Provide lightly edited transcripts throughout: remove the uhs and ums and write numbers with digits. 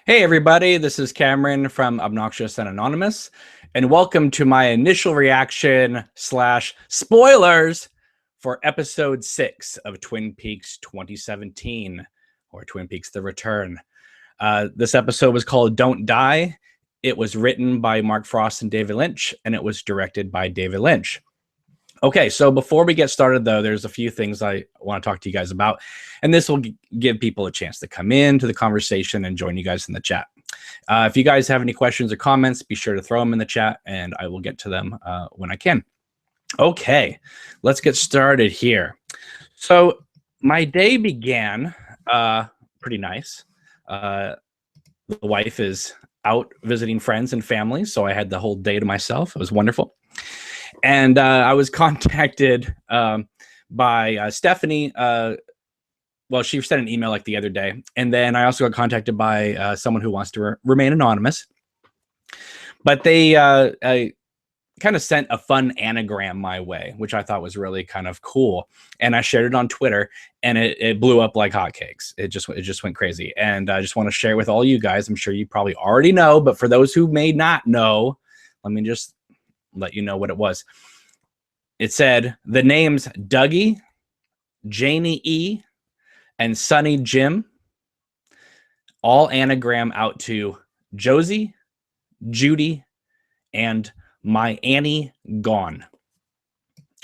Hey everybody, this is Cameron from Obnoxious and Anonymous, and welcome to my initial reaction slash spoilers for episode 6 of Twin Peaks 2017, or Twin Peaks The Return. This episode was called Don't Die. It was written by Mark Frost and David Lynch, and it was directed by David Lynch. Okay, so before we get started, though, there's a few things I want to talk to you guys about, and this will give people a chance to come into the conversation and join you guys in the chat. If you guys have any questions or comments, be sure to throw them in the chat, and I will get to them when I can. Okay, let's get started here. So my day began pretty nice. The wife is out visiting friends and family, so I had the whole day to myself. It was wonderful. And I was contacted by Stephanie. Well, she sent an email like the other day. And then I also got contacted by someone who wants to remain anonymous. But they kind of sent a fun anagram my way, which I thought was really kind of cool. And I shared it on Twitter, and it blew up like hotcakes. It just went crazy. And I just want to share it with all you guys. I'm sure you probably already know, but for those who may not know, let me just let you know what it was. It said the names Dougie, Janie E, and Sonny Jim all anagram out to Josie, Judy, and my Annie gone.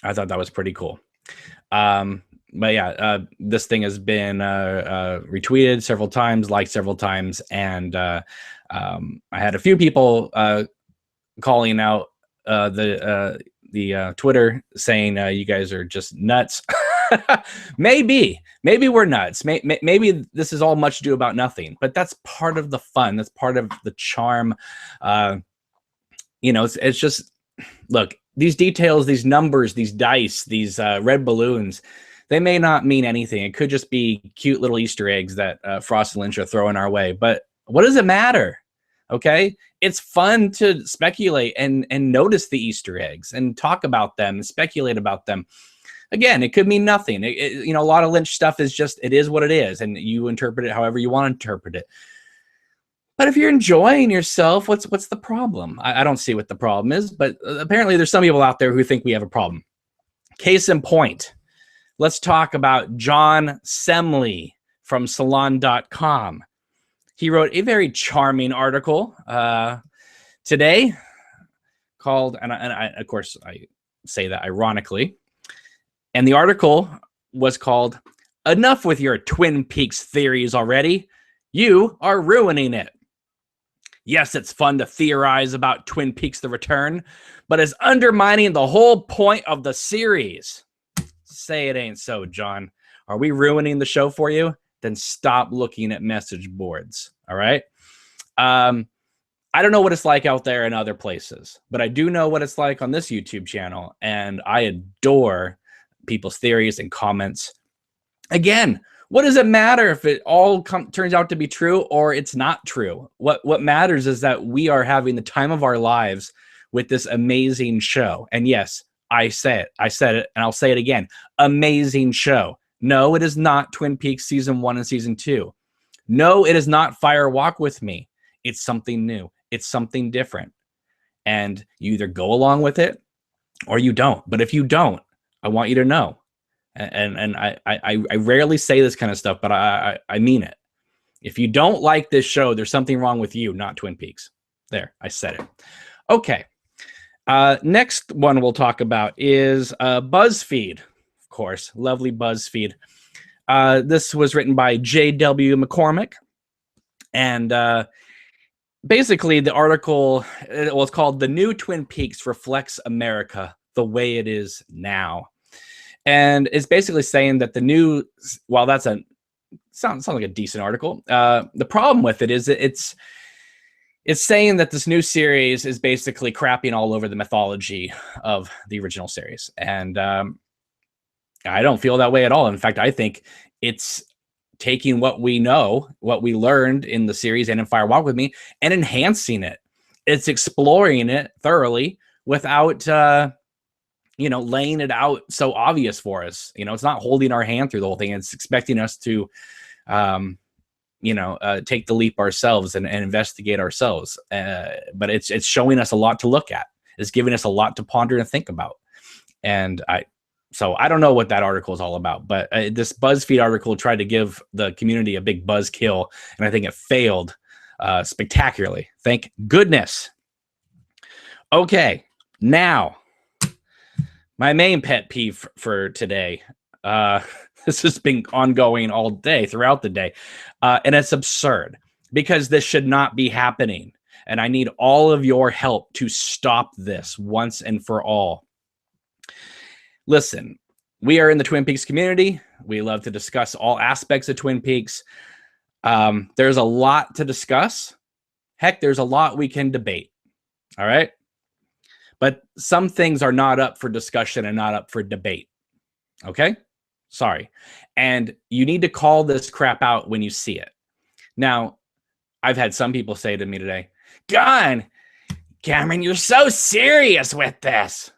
I thought that was pretty cool. But yeah, this thing has been retweeted several times, liked several times, and I had a few people calling out the Twitter saying you guys are just nuts. maybe we're nuts. Maybe this is all much ado about nothing, but that's part of the fun. That's part of the charm. It's just, look, these details, these numbers, these dice, these red balloons, they may not mean anything. It could just be cute little Easter eggs that Frost and Lynch are throwing our way. But what does it matter? Okay, it's fun to speculate and notice the Easter eggs and talk about them and speculate about them. Again, it could mean nothing. A lot of Lynch stuff is just, it is what it is, and you interpret it however you want to interpret it. But if you're enjoying yourself, what's the problem? I don't see what the problem is, but apparently there's some people out there who think we have a problem. Case in point, let's talk about John Semley from Salon.com. He wrote a very charming article today called, and of course, I say that ironically, and the article was called, "Enough with your Twin Peaks theories already. You are ruining it. Yes, it's fun to theorize about Twin Peaks The Return, but it's undermining the whole point of the series." Say it ain't so, John. Are we ruining the show for you? Then stop looking at message boards. All right. I don't know what it's like out there in other places, but I do know what it's like on this YouTube channel. And I adore people's theories and comments. Again, what does it matter if it all turns out to be true or it's not true? What matters is that we are having the time of our lives with this amazing show. And yes, I said it, and I'll say it again. Amazing show. No, it is not Twin Peaks Season 1 and Season 2. No, it is not Fire Walk With Me. It's something new. It's something different. And you either go along with it or you don't. But if you don't, I want you to know. And I rarely say this kind of stuff, but I mean it. If you don't like this show, there's something wrong with you, not Twin Peaks. There, I said it. Okay. Next one we'll talk about is BuzzFeed. Course, lovely BuzzFeed. This was written by J.W. McCormick, and basically the article, it's called "The New Twin Peaks Reflects America the Way It Is Now," and it's basically saying that the new, while that's sounds like a decent article, the problem with it is that it's saying that this new series is basically crapping all over the mythology of the original series, and I don't feel that way at all. In fact, I think it's taking what we know, what we learned in the series and in Fire Walk With Me, and enhancing it. It's exploring it thoroughly without, laying it out so obvious for us. It's not holding our hand through the whole thing. It's expecting us to take the leap ourselves and investigate ourselves. But it's showing us a lot to look at. It's giving us a lot to ponder and think about. And so I don't know what that article is all about, but this BuzzFeed article tried to give the community a big buzz kill, and I think it failed spectacularly. Thank goodness. Okay, now my main pet peeve for today. This has been ongoing all day, throughout the day, and it's absurd because this should not be happening. And I need all of your help to stop this once and for all. Listen, we are in the Twin Peaks community. We love to discuss all aspects of Twin Peaks. There's a lot to discuss. Heck, there's a lot we can debate. All right. But some things are not up for discussion and not up for debate. Okay. Sorry. And you need to call this crap out when you see it. Now, I've had some people say to me today, God, Cameron, you're so serious with this.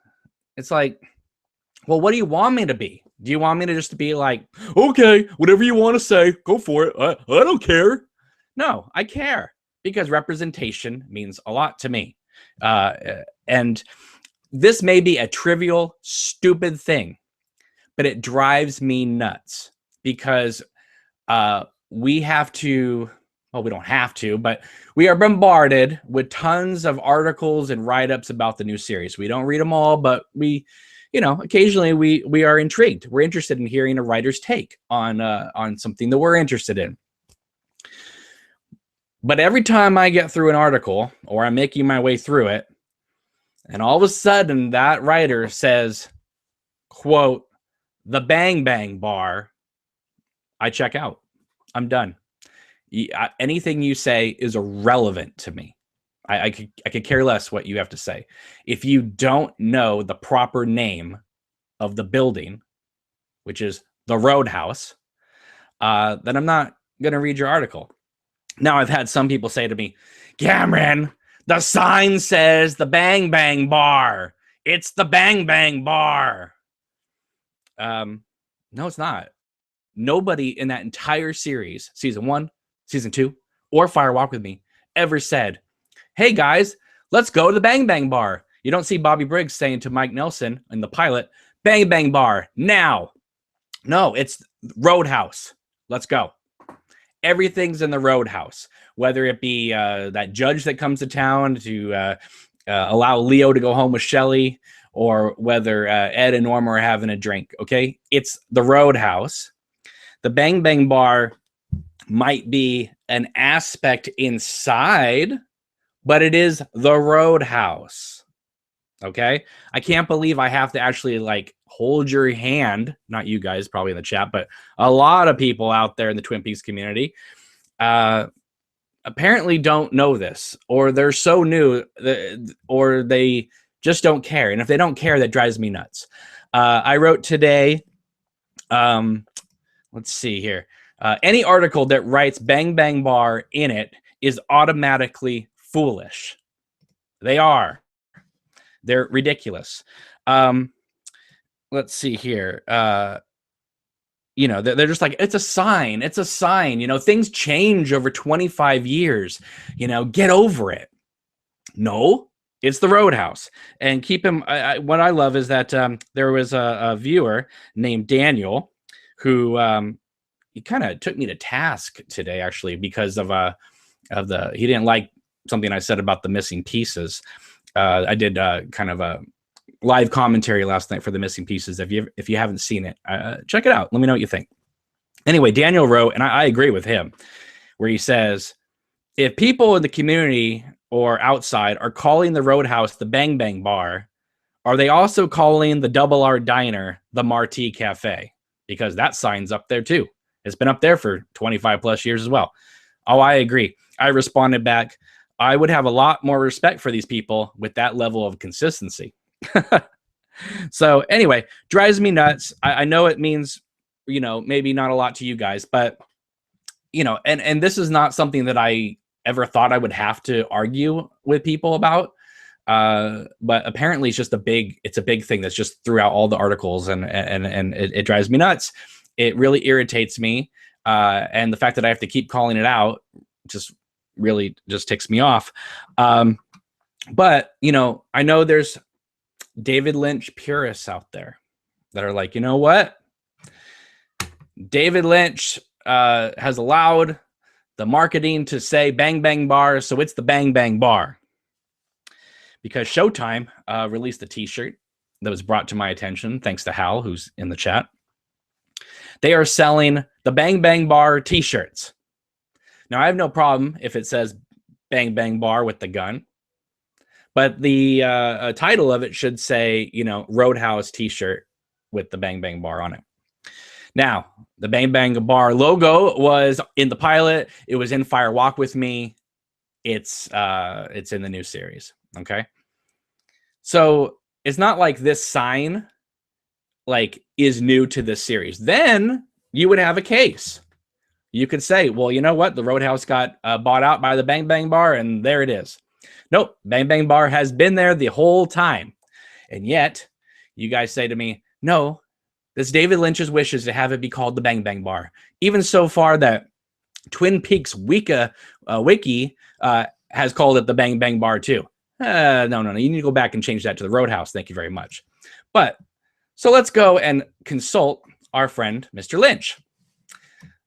It's like, well, what do you want me to be? Do you want me to just be like, okay, whatever you want to say, go for it. I don't care. No, I care because representation means a lot to me. And this may be a trivial, stupid thing, but it drives me nuts because we have to, well, we don't have to, but we are bombarded with tons of articles and write-ups about the new series. We don't read them all, but we, occasionally we are intrigued. We're interested in hearing a writer's take on something that we're interested in. But every time I get through an article or I'm making my way through it, and all of a sudden that writer says, quote, the Bang Bang Bar, I check out. I'm done. Anything you say is irrelevant to me. I could care less what you have to say. If you don't know the proper name of the building, which is the Roadhouse, then I'm not going to read your article. Now, I've had some people say to me, Cameron, the sign says the Bang Bang Bar. It's the Bang Bang Bar. No, it's not. Nobody in that entire series, season 1, season 2, or Fire Walk with Me, ever said, hey guys, let's go to the Bang Bang Bar. You don't see Bobby Briggs saying to Mike Nelson in the pilot, Bang Bang Bar, now. No, it's Roadhouse. Let's go. Everything's in the Roadhouse, whether it be that judge that comes to town to allow Leo to go home with Shelly, or whether Ed and Norma are having a drink, okay? It's the Roadhouse. The Bang Bang Bar might be an aspect inside, but it is the Roadhouse, okay? I can't believe I have to actually, hold your hand, not you guys, probably in the chat, but a lot of people out there in the Twin Peaks community apparently don't know this, or they're so new, or they just don't care. And if they don't care, that drives me nuts. I wrote today, let's see here. Any article that writes Bang Bang Bar in it is automatically foolish. They are. They're ridiculous. Let's see here. They're just like, it's a sign. It's a sign. Things change over 25 years. Get over it. No, it's the Roadhouse. And keep him. What I love is that there was a viewer named Daniel who he kind of took me to task today, actually, because of he didn't like something I said about the missing pieces. I did kind of a live commentary last night for the missing pieces. If you haven't seen it, check it out. Let me know what you think. Anyway, Daniel wrote, and I agree with him, where he says, if people in the community or outside are calling the Roadhouse the Bang Bang Bar, are they also calling the Double R Diner the Marti Cafe? Because that sign's up there too. It's been up there for 25 plus years as well. Oh, I agree. I responded back, I would have a lot more respect for these people with that level of consistency. So anyway, drives me nuts. I know it means, maybe not a lot to you guys, but and this is not something that I ever thought I would have to argue with people about. But apparently it's a big thing that's just throughout all the articles, and it drives me nuts. It really irritates me. And the fact that I have to keep calling it out just really just ticks me off. But, you know, I know there's David Lynch purists out there that are like, you know what? David Lynch has allowed the marketing to say Bang Bang Bar, so it's the Bang Bang Bar. Because Showtime released a t-shirt that was brought to my attention, thanks to Hal, who's in the chat. They are selling the Bang Bang Bar t-shirts. Now, I have no problem if it says Bang Bang Bar with the gun. But the title of it should say, you know, Roadhouse t-shirt with the Bang Bang Bar on it. Now, the Bang Bang Bar logo was in the pilot. It was in Fire Walk With Me. It's in the new series. Okay. So it's not like this sign like is new to this series. Then you would have a case. You could say, well, you know what? The Roadhouse got bought out by the Bang Bang Bar, and there it is. Nope. Bang Bang Bar has been there the whole time. And yet you guys say to me, no, this David Lynch's wishes to have it be called the Bang Bang Bar. Even so far that Twin Peaks Wiki has called it the Bang Bang Bar too. No. You need to go back and change that to the Roadhouse. Thank you very much. But so let's go and consult our friend, Mr. Lynch.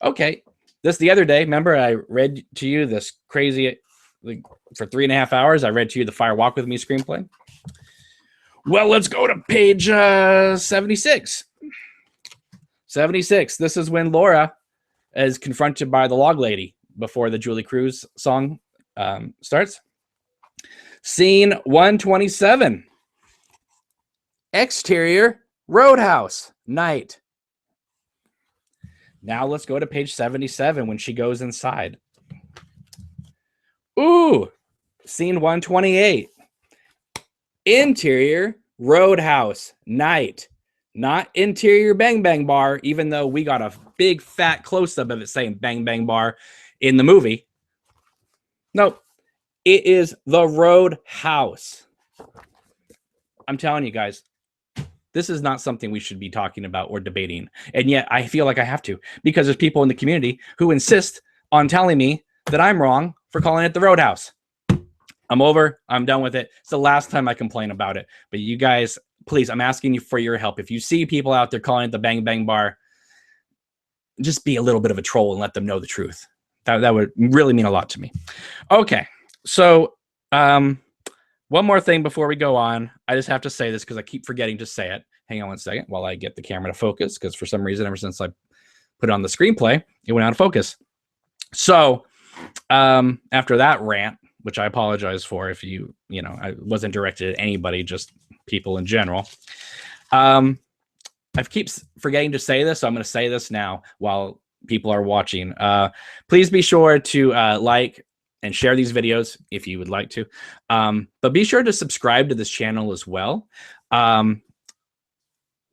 Okay. The other day, remember I read to you this crazy, like, for 3.5 hours, I read to you the Fire Walk With Me screenplay. Well, let's go to page 76. 76. This is when Laura is confronted by the log lady before the Julie Cruz song starts. Scene 127. Exterior Roadhouse night. Now let's go to page 77 when she goes inside. Ooh, scene 128. Interior Roadhouse night. Not interior Bang Bang Bar, even though we got a big fat close-up of it saying Bang Bang Bar in the movie. Nope. It is the Roadhouse. I'm telling you guys, this is not something we should be talking about or debating. And yet I feel like I have to, because there's people in the community who insist on telling me that I'm wrong for calling it the Roadhouse. I'm over. I'm done with it. It's the last time I complain about it. But you guys, please, I'm asking you for your help. If you see people out there calling it the Bang Bang Bar, just be a little bit of a troll and let them know the truth. That would really mean a lot to me. Okay. So one more thing before we go on. I just have to say this because I keep forgetting to say it. Hang on one second while I get the camera to focus, because for some reason, ever since I put it on the screenplay, it went out of focus. So after that rant, which I apologize for if I wasn't directed at anybody, just people in general. I keep forgetting to say this, so I'm going to say this now while people are watching. Please be sure to like and share these videos if you would like to. But be sure to subscribe to this channel as well. My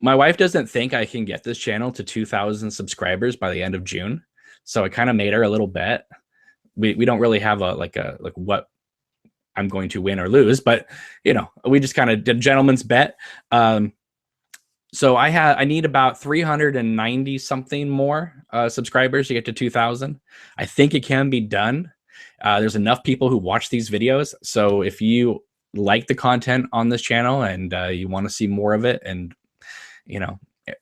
wife doesn't think I can get this channel to 2,000 subscribers by the end of June. So I kind of made her a little bet. We don't really have a what I'm going to win or lose, but we just kind of did a gentleman's bet. So I need about 390 something more subscribers to get to 2,000. I think it can be done. There's enough people who watch these videos. So if you like the content on this channel and you want to see more of it, and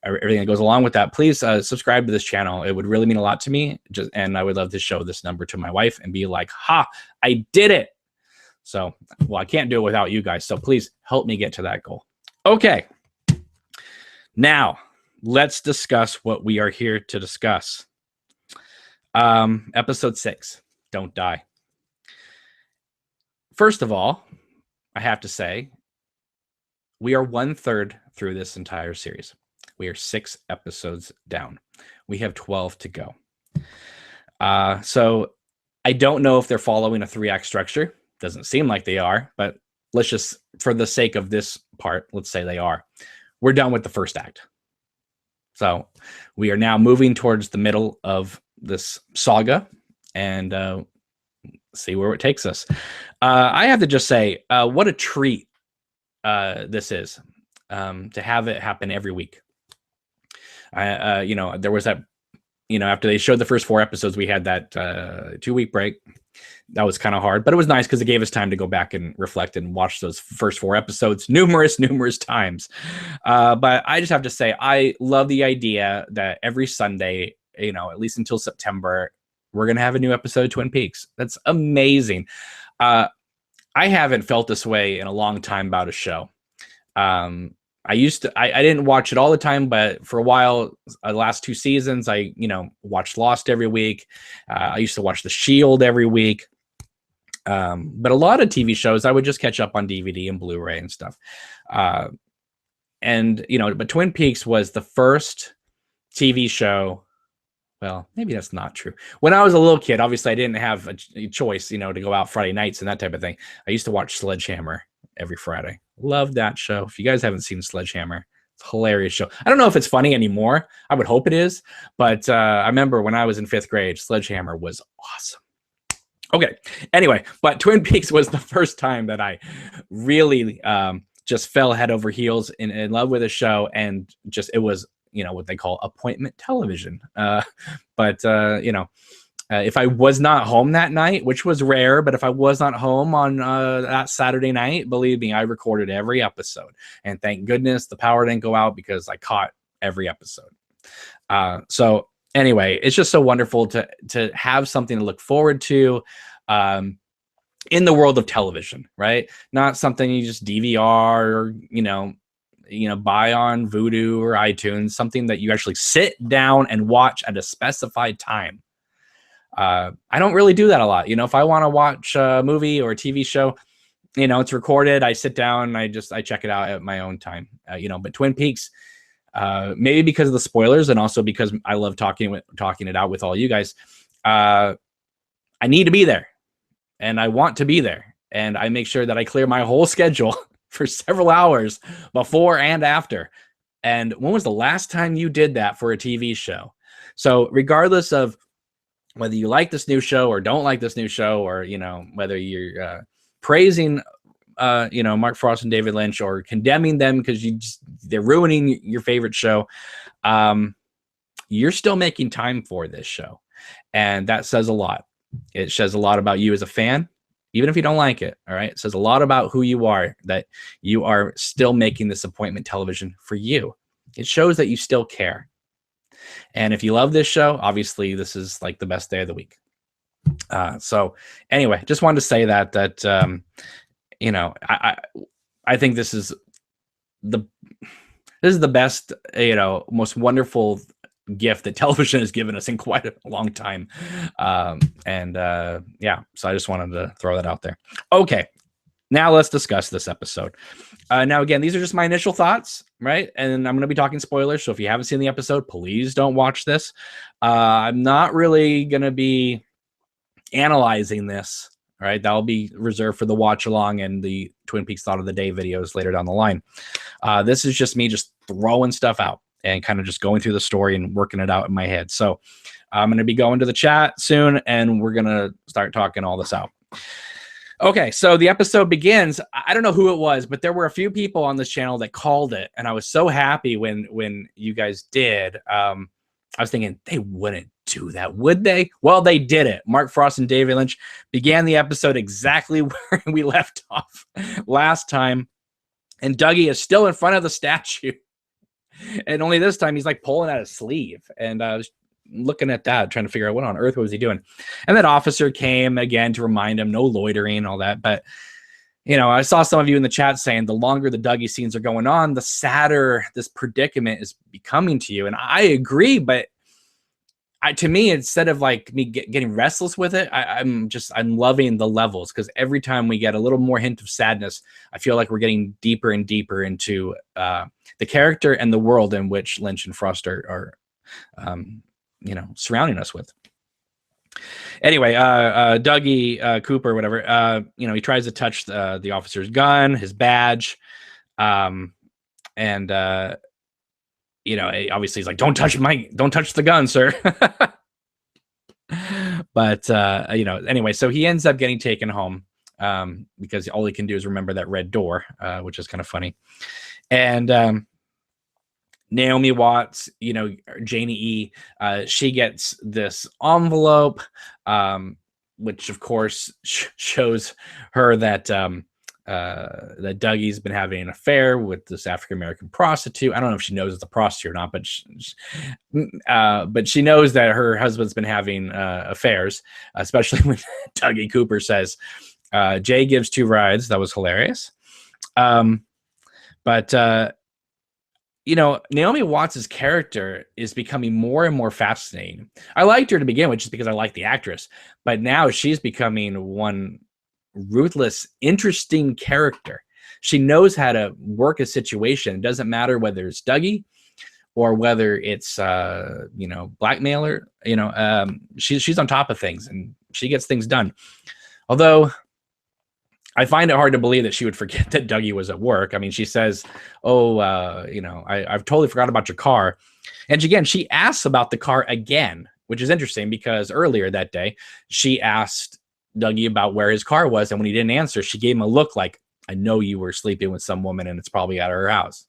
everything that goes along with that, please subscribe to this channel. It would really mean a lot to me. And I would love to show this number to my wife and be like, ha, I did it. So, well, I can't do it without you guys. So please help me get to that goal. Okay. Now let's discuss what we are here to discuss. Episode 6, Don't Die. First of all, I have to say, we are 1/3 through this entire series. We are 6 episodes down. We have 12 to go. So I don't know if they're following a 3-act structure. Doesn't seem like they are, but let's just, for the sake of this part, let's say they are. We're done with the first act. So we are now moving towards the middle of this saga and see where it takes us. I have to just say, what a treat this is to have it happen every week. There was that after they showed the first 4 episodes, we had that 2-week break. That was kind of hard, but it was nice because it gave us time to go back and reflect and watch those first 4 episodes numerous times. But I just have to say, I love the idea that every Sunday, at least until September, we're going to have a new episode of Twin Peaks. That's amazing. I haven't felt this way in a long time about a show. I didn't watch it all the time, but for a while, the last 2 seasons, I watched Lost every week. I used to watch The Shield every week. But a lot of TV shows, I would just catch up on DVD and Blu-ray and stuff. But Twin Peaks was the first TV show. Well, maybe that's not true. When I was a little kid, obviously I didn't have a choice, to go out Friday nights and that type of thing. I used to watch Sledgehammer every Friday. Loved that show. If you guys haven't seen Sledgehammer, it's a hilarious show. I don't know if it's funny anymore. I would hope it is. But I remember when I was in 5th grade, Sledgehammer was awesome. Okay. Anyway, but Twin Peaks was the first time that I really just fell head over heels in love with a show, and just it was what they call appointment television. If I was not home that night, which was rare, but if I was not home on that Saturday night, believe me, I recorded every episode, and thank goodness the power didn't go out because I caught every episode. So anyway, it's just so wonderful to have something to look forward to in the world of television, right? Not something you just DVR or, buy on Vudu or iTunes, something that you actually sit down and watch at a specified time. I don't really do that a lot. If I want to watch a movie or a TV show, it's recorded. I sit down and I check it out at my own time. But Twin Peaks, maybe because of the spoilers and also because I love talking it out with all you guys. I need to be there, and I want to be there, and I make sure that I clear my whole schedule for several hours before and after. And when was the last time you did that for a TV show? So regardless of whether you like this new show or don't like this new show, or whether you're praising Mark Frost and David Lynch, or condemning them because they're ruining your favorite show, you're still making time for this show, and that says a lot. It says a lot about you as a fan, even if you don't like it. All right, it says a lot about who you are, that you are still making this appointment television for you. It shows that you still care. And if you love this show, obviously this is like the best day of the week. So anyway, just wanted to say that I think this is the best, most wonderful gift that television has given us in quite a long time. So I just wanted to throw that out there. Okay, now let's discuss this episode. Now, again, these are just my initial thoughts, right? And I'm going to be talking spoilers. So if you haven't seen the episode, please don't watch this. I'm not really going to be analyzing this. All right, that'll be reserved for the watch along and the Twin Peaks Thought of the Day videos later down the line. This is just me just throwing stuff out and kind of just going through the story and working it out in my head. So I'm going to be going to the chat soon, and we're going to start talking all this out. Okay, so the episode begins. I don't know who it was, but there were a few people on this channel that called it, and I was so happy when you guys did. I was thinking they wouldn't do that, would they? Well, they did it. Mark Frost and David Lynch began the episode exactly where we left off last time, and Dougie is still in front of the statue, and only this time he's like pulling out his sleeve, and I was looking at that, trying to figure out what on earth was he doing. And that officer came again to remind him no loitering, all that. But I saw some of you in the chat saying the longer the Dougie scenes are going on, the sadder this predicament is becoming to you. And I agree, but to me, instead of like me getting restless with it, I'm loving the levels, because every time we get a little more hint of sadness, I feel like we're getting deeper and deeper into the character and the world in which Lynch and Frost are surrounding us with. Anyway, Dougie Cooper, whatever, he tries to touch the officer's gun, his badge, and obviously he's like, don't touch the gun, sir. But anyway, so he ends up getting taken home because all he can do is remember that red door, which is kind of funny. And Naomi Watts, Janie E, she gets this envelope, which of course shows her that that Dougie's been having an affair with this African American prostitute. I don't know if she knows it's a prostitute or not, but she knows that her husband's been having affairs, especially when Dougie Cooper says, Jay gives 2 rides. That was hilarious. But Naomi Watts' character is becoming more and more fascinating. I liked her to begin with just because I like the actress, but now she's becoming one ruthless, interesting character. She knows how to work a situation. It doesn't matter whether it's Dougie or whether it's Blackmailer. She's on top of things and she gets things done. Although I find it hard to believe that she would forget that Dougie was at work. I mean, she says, I've totally forgot about your car. And again, she asks about the car again, which is interesting because earlier that day, she asked Dougie about where his car was. And when he didn't answer, she gave him a look like, I know you were sleeping with some woman and it's probably at her house.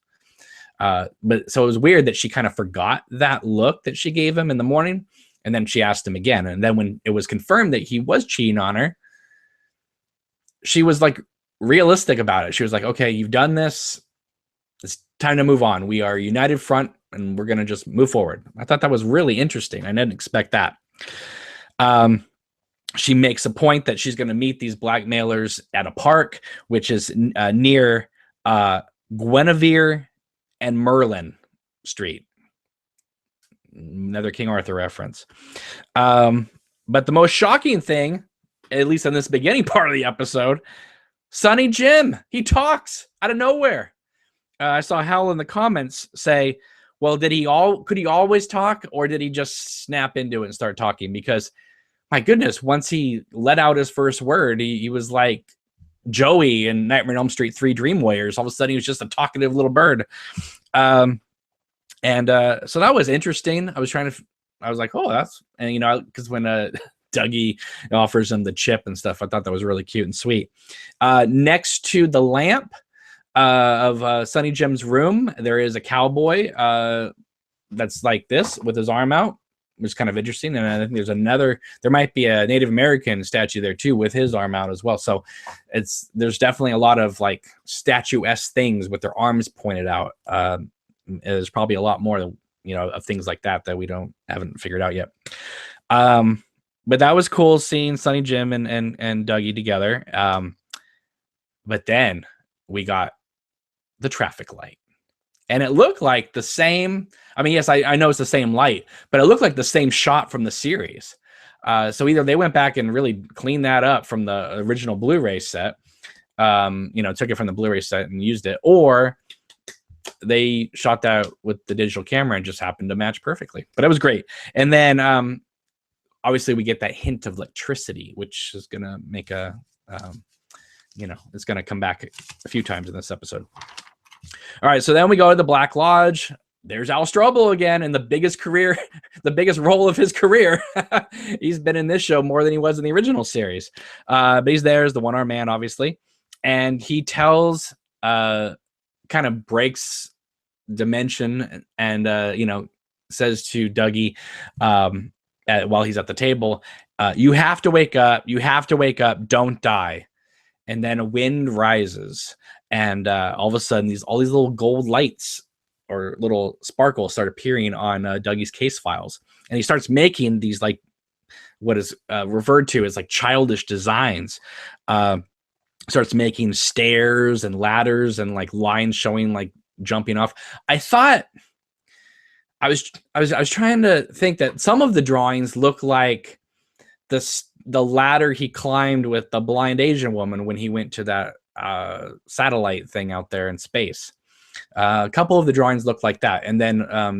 But so it was weird that she kind of forgot that look that she gave him in the morning. And then she asked him again. And then when it was confirmed that he was cheating on her, she was like realistic about it. She was like, okay, you've done this. It's time to move on. We are a united front and we're going to just move forward. I thought that was really interesting. I didn't expect that. She makes a point that she's going to meet these blackmailers at a park, which is near Guinevere and Merlin Street. Another King Arthur reference. But the most shocking thing, at least in this beginning part of the episode, Sonny Jim, he talks out of nowhere. I saw Hal in the comments say, well, could he always talk, or did he just snap into it and start talking? Because my goodness, once he let out his first word, he was like Joey in Nightmare on Elm Street 3 Dream Warriors. All of a sudden he was just a talkative little bird. So that was interesting. I was like, oh, because when Dougie offers him the chip and stuff, I thought that was really cute and sweet. Next to the lamp of Sonny Jim's room, there is a cowboy that's like this with his arm out, which is kind of interesting. And I think there might be a Native American statue there too with his arm out as well. So there's definitely a lot of like statuesque things with their arms pointed out. There's probably a lot more, of things like that we haven't figured out yet. But that was cool seeing Sonny Jim and Dougie together. But then we got the traffic light. And it looked like the same. I mean, yes, I know it's the same light, but it looked like the same shot from the series. So either they went back and really cleaned that up from the original Blu-ray set, took it from the Blu-ray set and used it, or they shot that with the digital camera and just happened to match perfectly. But it was great. And then obviously we get that hint of electricity, which is going to make it's going to come back a few times in this episode. All right, so then we go to the Black Lodge. There's Al Strobel again in the biggest role of his career. He's been in this show more than he was in the original series. But he's there as the one-armed man, obviously. And he tells, kind of breaks dimension and, says to Dougie while he's at the table, you have to wake up. You have to wake up. Don't die. And then a wind rises. And all of a sudden, all these little gold lights or little sparkles start appearing on Dougie's case files. And he starts making these, like, what is referred to as, like, childish designs. Starts making stairs and ladders and, like, lines showing, like, jumping off. I thought... I was trying to think that some of the drawings look like the ladder he climbed with the blind Asian woman when he went to that satellite thing out there in space. A couple of the drawings look like that, and then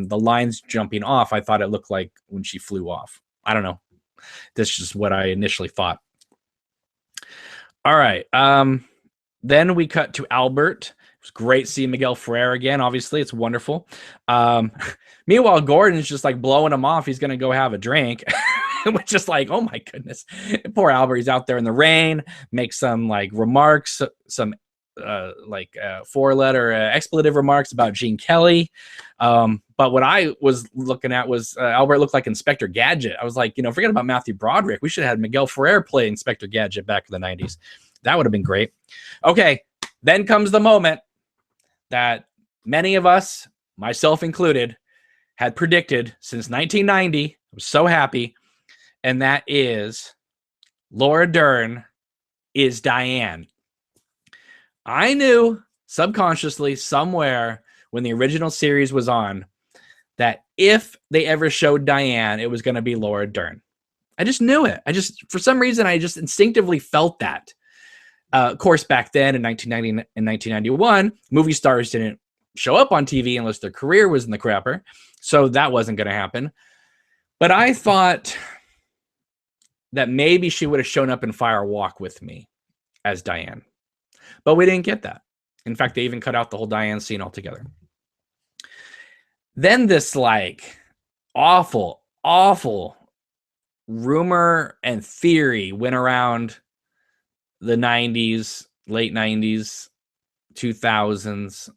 the lines jumping off, I thought it looked like when she flew off. I don't know. This is just what I initially thought. All right. Then we cut to Albert. It was great seeing Miguel Ferrer again. Obviously, it's wonderful. Meanwhile, Gordon's just like blowing him off. He's going to go have a drink. Which is like, oh my goodness. Poor Albert. He's out there in the rain, makes some like remarks, some four-letter expletive remarks about Gene Kelly. But what I was looking at was Albert looked like Inspector Gadget. I was like, forget about Matthew Broderick. We should have had Miguel Ferrer play Inspector Gadget back in the 90s. That would have been great. Okay, then comes the moment that many of us, myself included, had predicted since 1990. I was so happy. And that is Laura Dern is Diane. I knew subconsciously somewhere when the original series was on that if they ever showed Diane, it was going to be Laura Dern. I just knew it. For some reason, I just instinctively felt that. Of course, back then in 1990 and 1991, movie stars didn't show up on TV unless their career was in the crapper. So that wasn't going to happen. But I thought that maybe she would have shown up in Fire Walk with Me as Diane. But we didn't get that. In fact, they even cut out the whole Diane scene altogether. Then this awful rumor and theory went around the 90s, late 90s, 2000s.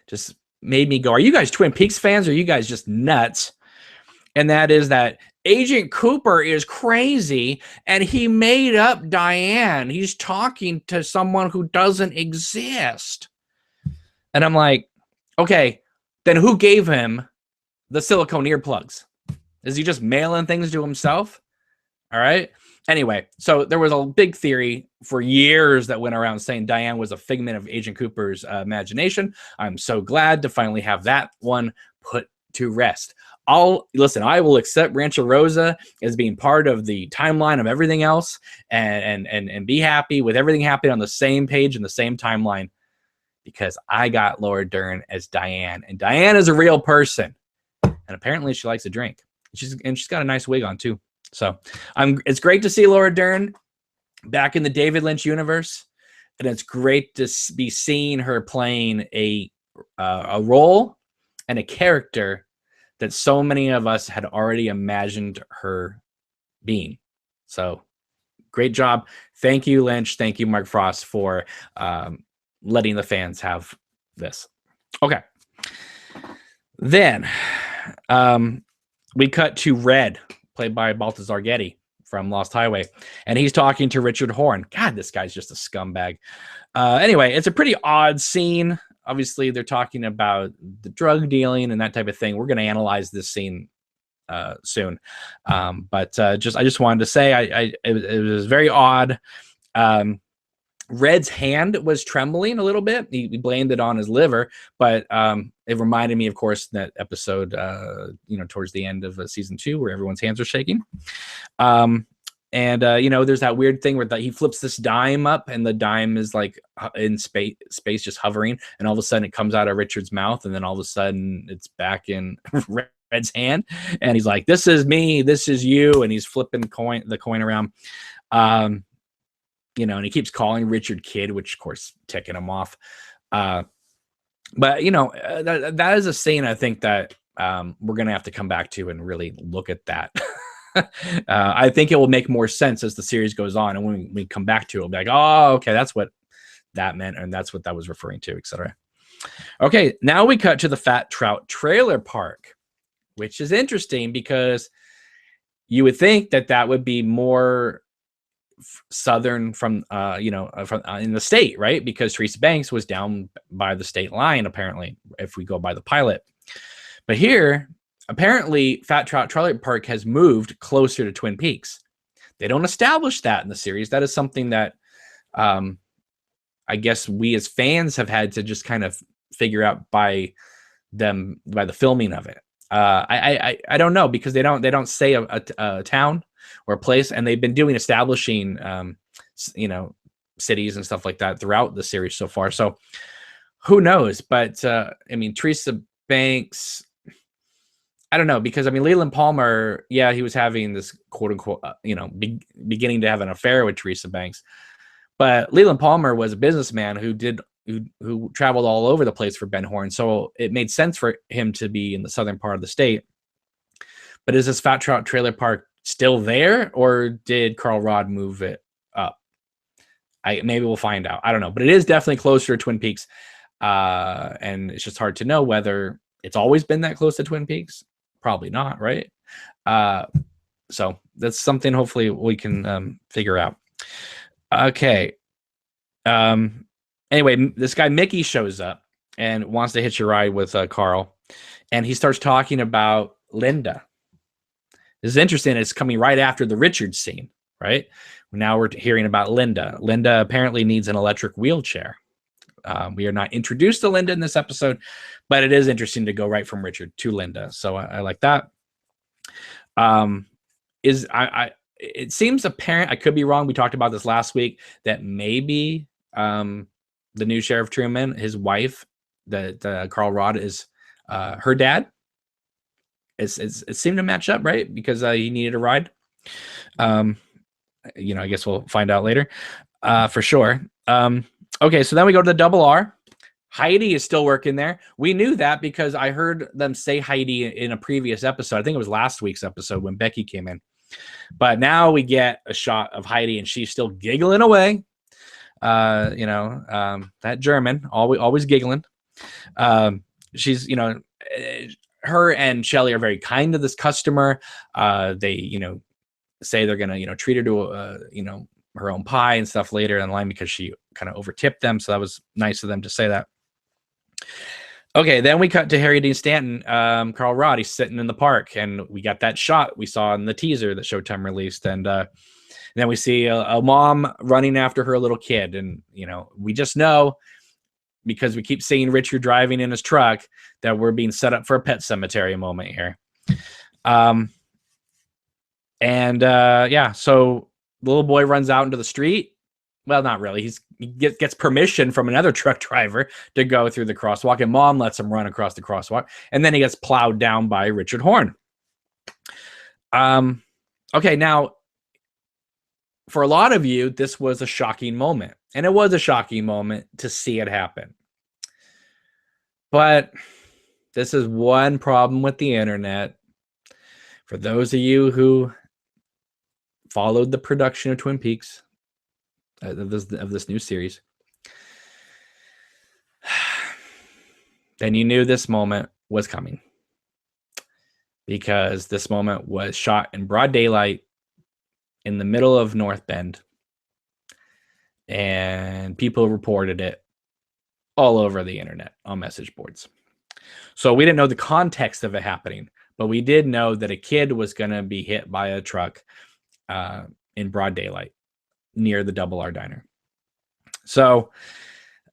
Just made me go, are you guys Twin Peaks fans or are you guys just nuts? And that is that Agent Cooper is crazy and he made up Diane. He's talking to someone who doesn't exist. And I'm like, okay, then who gave him the silicone earplugs? Is he just mailing things to himself? All right. Anyway, so there was a big theory for years that went around saying Diane was a figment of Agent Cooper's imagination. I'm so glad to finally have that one put to rest. I will accept Rancho Rosa as being part of the timeline of everything else and be happy with everything happening on the same page in the same timeline because I got Laura Dern as Diane, and Diane is a real person, and apparently she likes to drink. She's got a nice wig on too. So it's great to see Laura Dern back in the David Lynch universe, and it's great to be seeing her playing a role and a character that so many of us had already imagined her being. So great job. Thank you, Lynch. Thank you, Mark Frost, for letting the fans have this. Okay. Then we cut to Red, played by Balthazar Getty from Lost Highway. And he's talking to Richard Horn. God, this guy's just a scumbag. Anyway, it's a pretty odd scene. Obviously, they're talking about the drug dealing and that type of thing. We're going to analyze this scene soon. But I just wanted to say it was very odd. Red's hand was trembling a little bit. He blamed it on his liver, but it reminded me, of course, that episode, towards the end of season 2 where everyone's hands are shaking. There's that weird thing where he flips this dime up and the dime is like in space just hovering. And all of a sudden it comes out of Richard's mouth. And then all of a sudden it's back in Red's hand. And he's like, this is me, this is you. And he's flipping the coin around. And he keeps calling Richard Kidd, which of course ticking him off. But that is a scene I think that we're going to have to come back to and really look at that. I think it will make more sense as the series goes on. And when we come back to it, we'll be like, oh, okay, that's what that meant. And that's what that was referring to, etc. Okay, now we cut to the Fat Trout Trailer Park, which is interesting because you would think that would be more southern from in the state, right? Because Teresa Banks was down by the state line, apparently, if we go by the pilot. But here, apparently, Fat Trout Trailer Park has moved closer to Twin Peaks. They don't establish that in the series. That is something that I guess we as fans have had to just kind of figure out by the filming of it. I don't know, because they don't say a town or a place, and they've been establishing cities and stuff like that throughout the series so far. So who knows? But Teresa Banks, I don't know, because Leland Palmer, yeah, he was having this quote unquote, beginning to have an affair with Teresa Banks, but Leland Palmer was a businessman who traveled all over the place for Ben Horn, so it made sense for him to be in the southern part of the state. But is this Fat Trout Trailer Park still there, or did Carl Rodd move it up? Maybe we'll find out. I don't know, but it is definitely closer to Twin Peaks. And it's just hard to know whether it's always been that close to Twin Peaks. Probably not, right? So that's something hopefully we can figure out. Okay. Anyway, this guy Mickey shows up and wants to hitch a ride with Carl, and he starts talking about Linda. This is interesting. It's coming right after the Richard scene, right? Now we're hearing about Linda. Linda apparently needs an electric wheelchair. We are not introduced to Linda in this episode, but it is interesting to go right from Richard to Linda. So I like that. It seems apparent, I could be wrong, we talked about this last week, that maybe the new Sheriff Truman, his wife, the Carl Rod, is her dad. It seemed to match up, right? Because he needed a ride. I guess we'll find out later for sure. Okay, so then we go to the Double R. Heidi is still working there. We knew that because I heard them say Heidi in a previous episode. I think it was last week's episode when Becky came in. But now we get a shot of Heidi, and she's still giggling away. That German, always giggling. She's, her and Shelly are very kind to this customer. They, say they're gonna, treat her to, her own pie and stuff later in line because she kind of overtipped them. So that was nice of them to say that. Okay, then we cut to Harry Dean Stanton, Carl Rod. He's sitting in the park, and we got that shot we saw in the teaser that Showtime released. And then we see a mom running after her little kid. And, we just know, because we keep seeing Richard driving in his truck, that we're being set up for a Pet Cemetery moment here. So the little boy runs out into the street. Well, not really. He gets permission from another truck driver to go through the crosswalk, and mom lets him run across the crosswalk, and then he gets plowed down by Richard Horn. Okay, now, for a lot of you, this was a shocking moment, and it was a shocking moment to see it happen. But this is one problem with the internet. For those of you who followed the production of Twin Peaks, of this new series, then you knew this moment was coming, because this moment was shot in broad daylight in the middle of North Bend, and people reported it all over the internet on message boards. So we didn't know the context of it happening, but we did know that a kid was going to be hit by a truck in broad daylight near the Double R Diner. So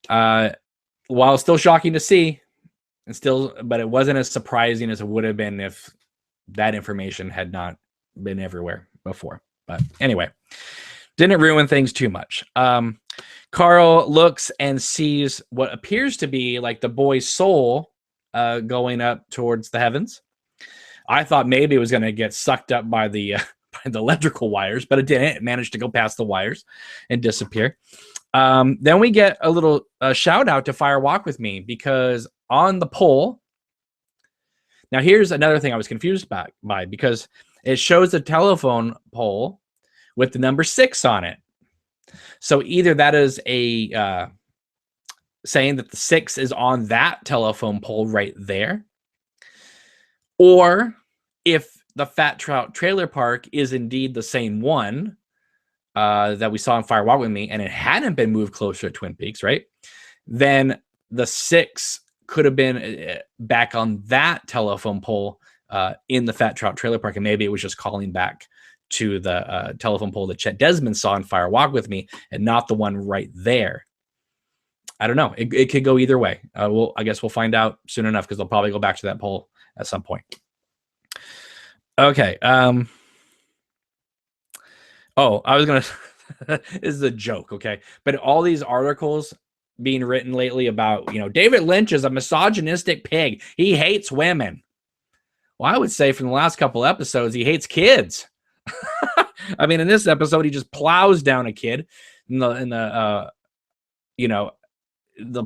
while still shocking to see, but it wasn't as surprising as it would have been if that information had not been everywhere before. But anyway, didn't ruin things too much. Carl looks and sees what appears to be like the boy's soul going up towards the heavens. I thought maybe it was going to get sucked up by the electrical wires, but it didn't. It managed to go past the wires and disappear. Then we get a little shout out to Fire Walk With Me, because on the pole, now here's another thing I was confused by, because it shows a telephone pole with the number 6 on it. So either that is a saying that the 6 is on that telephone pole right there, or if the Fat Trout Trailer Park is indeed the same one that we saw in Fire Walk With Me, and it hadn't been moved closer to Twin Peaks, right? Then the 6 could have been back on that telephone pole in the Fat Trout Trailer Park, and maybe it was just calling back to the telephone pole that Chet Desmond saw in Fire Walk With Me, and not the one right there. I don't know. It could go either way. I guess we'll find out soon enough, because they'll probably go back to that pole at some point. Okay. I was going to, this is a joke. Okay. But all these articles being written lately about, David Lynch is a misogynistic pig. He hates women. Well, I would say from the last couple episodes, he hates kids. I mean, in this episode, he just plows down a kid. In the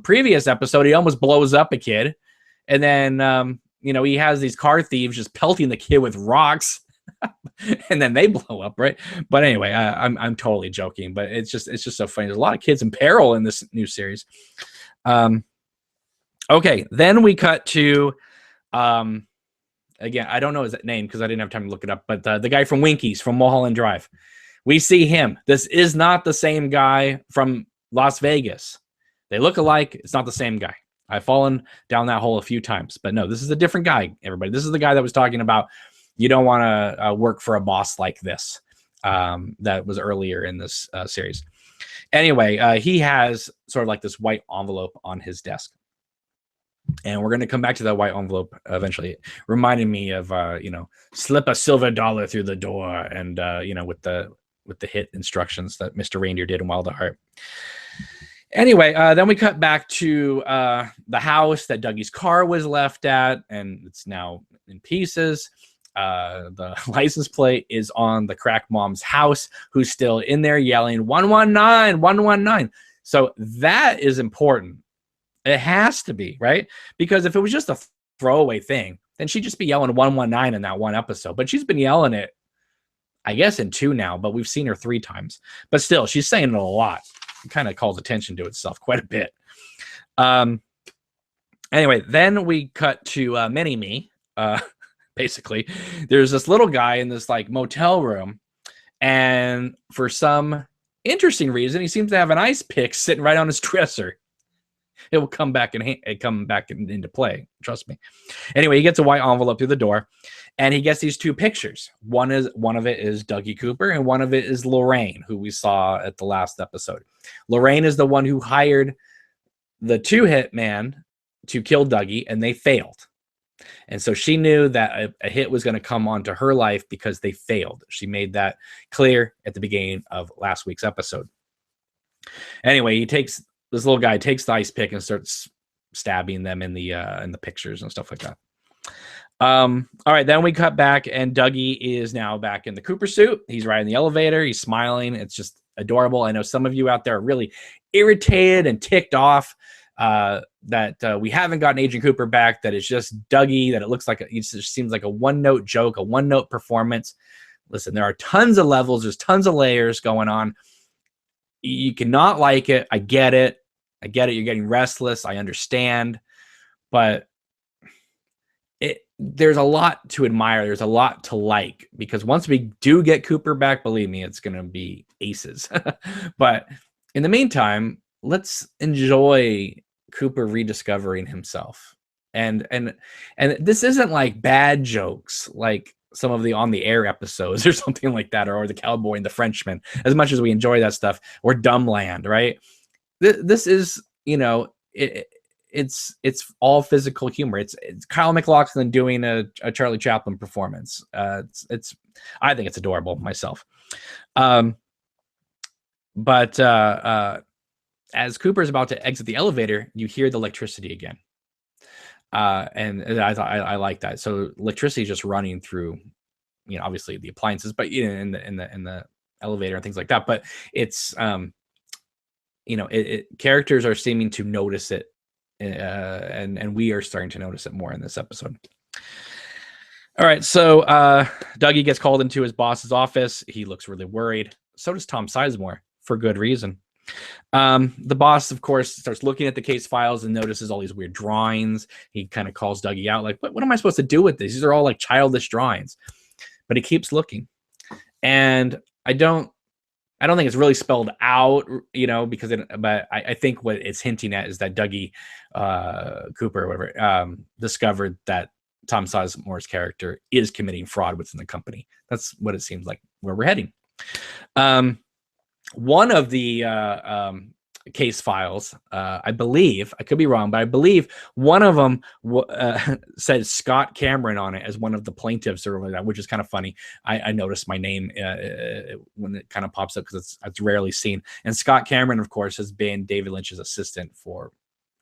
previous episode, he almost blows up a kid. And then, he has these car thieves just pelting the kid with rocks. and then they blow up, right? But anyway, I'm totally joking, but it's just so funny. There's a lot of kids in peril in this new series. Okay, then we cut to again, I don't know his name because I didn't have time to look it up, but the guy from Winkies from Mulholland Drive. We see him. This is not the same guy from Las Vegas. They look alike. It's not the same guy. I've fallen down that hole a few times, but no, this is a different guy, everybody. This is the guy that was talking about you don't want to work for a boss like this. That was earlier in this series. Anyway, he has sort of like this white envelope on his desk. And we're going to come back to that white envelope eventually. It reminded me of, slip a silver dollar through the door and, with the hit instructions that Mr. Reindeer did in Wild at Heart. Anyway, then we cut back to the house that Dougie's car was left at, and it's now in pieces. The license plate is on the crack mom's house, who's still in there yelling 119, 119. So that is important. It has to be, right? Because if it was just a throwaway thing, then she'd just be yelling 119 in that one episode. But she's been yelling it, I guess, in 2 now, but we've seen her 3 times. But still, she's saying it a lot. It kind of calls attention to itself quite a bit. Anyway, then we cut to Mini-Me. Basically, there's this little guy in this like motel room, and for some interesting reason, he seems to have an ice pick sitting right on his dresser. It will come back into play. Trust me. Anyway, he gets a white envelope through the door, and he gets these 2 pictures. One of it is Dougie Cooper, and one of it is Lorraine, who we saw at the last episode. Lorraine is the one who hired the 2 hitmen to kill Dougie, and they failed. And so she knew that a hit was going to come onto her life because they failed. She made that clear at the beginning of last week's episode. Anyway, this little guy takes the ice pick and starts stabbing them in the pictures and stuff like that. All right, then we cut back, and Dougie is now back in the Cooper suit. He's riding the elevator. He's smiling. It's just adorable. I know some of you out there are really irritated and ticked off that we haven't gotten Agent Cooper back, that it's just Dougie, that it just seems like a one-note joke, a one-note performance. Listen, there are tons of levels. There's tons of layers going on. You cannot like it. I get it. You're getting restless. I understand. But there's a lot to admire. There's a lot to like, because once we do get Cooper back, believe me, it's going to be aces. But in the meantime, let's enjoy Cooper rediscovering himself. And this isn't like bad jokes like some of the On the Air episodes or something like that, or the Cowboy and the Frenchman, as much as we enjoy that stuff, or Dumbland, right? This is, it's all physical humor. It's Kyle MacLachlan doing a Charlie Chaplin performance. I think it's adorable myself. But as Cooper's about to exit the elevator, you hear the electricity again. And I like that. So electricity is just running through, obviously the appliances, but in the elevator and things like that. But it's characters are seeming to notice it, and we are starting to notice it more in this episode. All right, so Dougie gets called into his boss's office. He looks really worried. So does Tom Sizemore, for good reason. The boss, of course, starts looking at the case files and notices all these weird drawings. He kind of calls Dougie out, like, what am I supposed to do with this? These are all like childish drawings. But he keeps looking. And I don't think it's really spelled out, but I think what it's hinting at is that Dougie Cooper or whatever discovered that Tom Sizemore's character is committing fraud within the company. That's what it seems like where we're heading. One of the case files, I believe, I could be wrong, but I believe one of them said Scott Cameron on it as one of the plaintiffs or that, which is kind of funny. I noticed my name when it kind of pops up because it's rarely seen. And Scott Cameron, of course, has been David Lynch's assistant for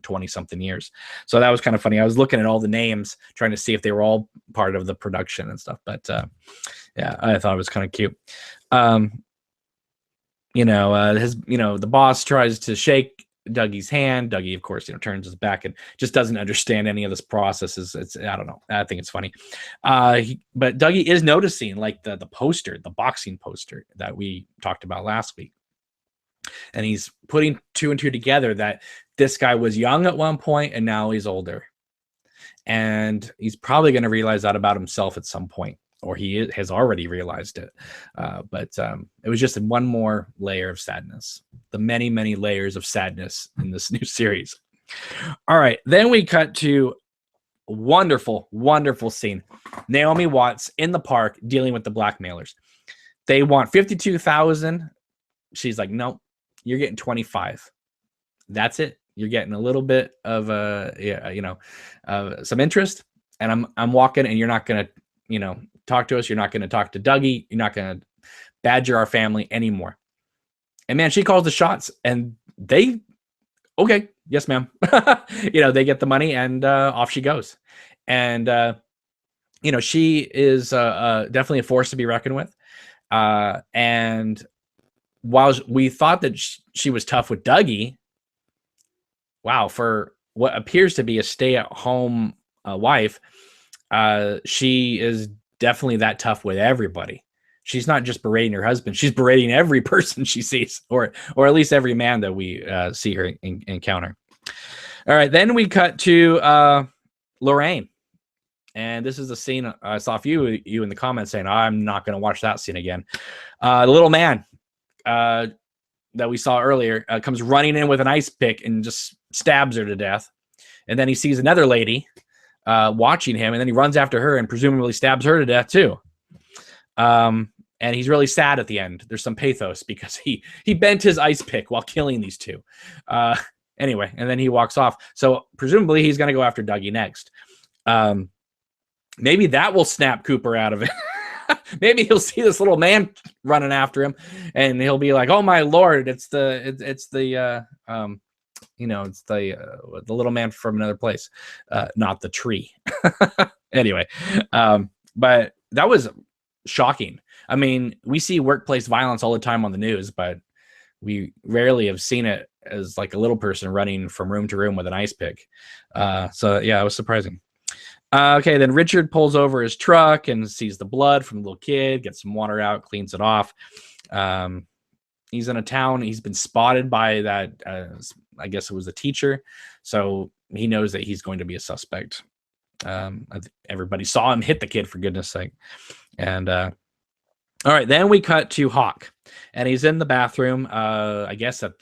20-something years. So that was kind of funny. I was looking at all the names, trying to see if they were all part of the production and stuff. But yeah, I thought it was kind of cute. The boss tries to shake Dougie's hand. Dougie, of course, turns his back and just doesn't understand any of this process. I don't know. I think it's funny. But Dougie is noticing like the poster, the boxing poster that we talked about last week. And he's putting 2 and 2 together that this guy was young at one point and now he's older. And he's probably going to realize that about himself at some point, or he has already realized it. But it was just one more layer of sadness. The many, many layers of sadness in this new series. All right. Then we cut to wonderful, wonderful scene. Naomi Watts in the park dealing with the Blackmailers. They want $52,000. She's like, no, you're getting 25. That's it. You're getting a little bit of some interest, and I'm walking, and you're not gonna, talk to us. You're not gonna talk to Dougie. You're not gonna badger our family anymore. And man, she calls the shots, and they, okay, yes, ma'am. They get the money, and off she goes. And she is definitely a force to be reckoned with. And while we thought that she was tough with Dougie, wow, for what appears to be a stay-at-home wife, she is definitely that tough with everybody. She's not just berating her husband; she's berating every person she sees, or at least every man that we see her encounter. All right, then we cut to Lorraine, and this is the scene I saw you in the comments saying, "I'm not going to watch that scene again." The little man that we saw earlier comes running in with an ice pick and just stabs her to death. And then he sees another lady watching him, and then he runs after her and presumably stabs her to death too. And he's really sad at the end. There's some pathos because he bent his ice pick while killing these two. Anyway, and then he walks off. So presumably he's going to go after Dougie next. Maybe that will snap Cooper out of it. Maybe he'll see this little man running after him, and he'll be like, "Oh my lord, it's the little man from another place, not the tree." Anyway, but that was shocking. I mean, we see workplace violence all the time on the news, but we rarely have seen it as like a little person running from room to room with an ice pick. So yeah, it was surprising. Okay, then Richard pulls over his truck and sees the blood from the little kid, gets some water out, cleans it off. He's in a town. He's been spotted by that, I guess it was a teacher. So he knows that he's going to be a suspect. Everybody saw him hit the kid, for goodness sake. And all right, then we cut to Hawk. And he's in the bathroom, I guess it's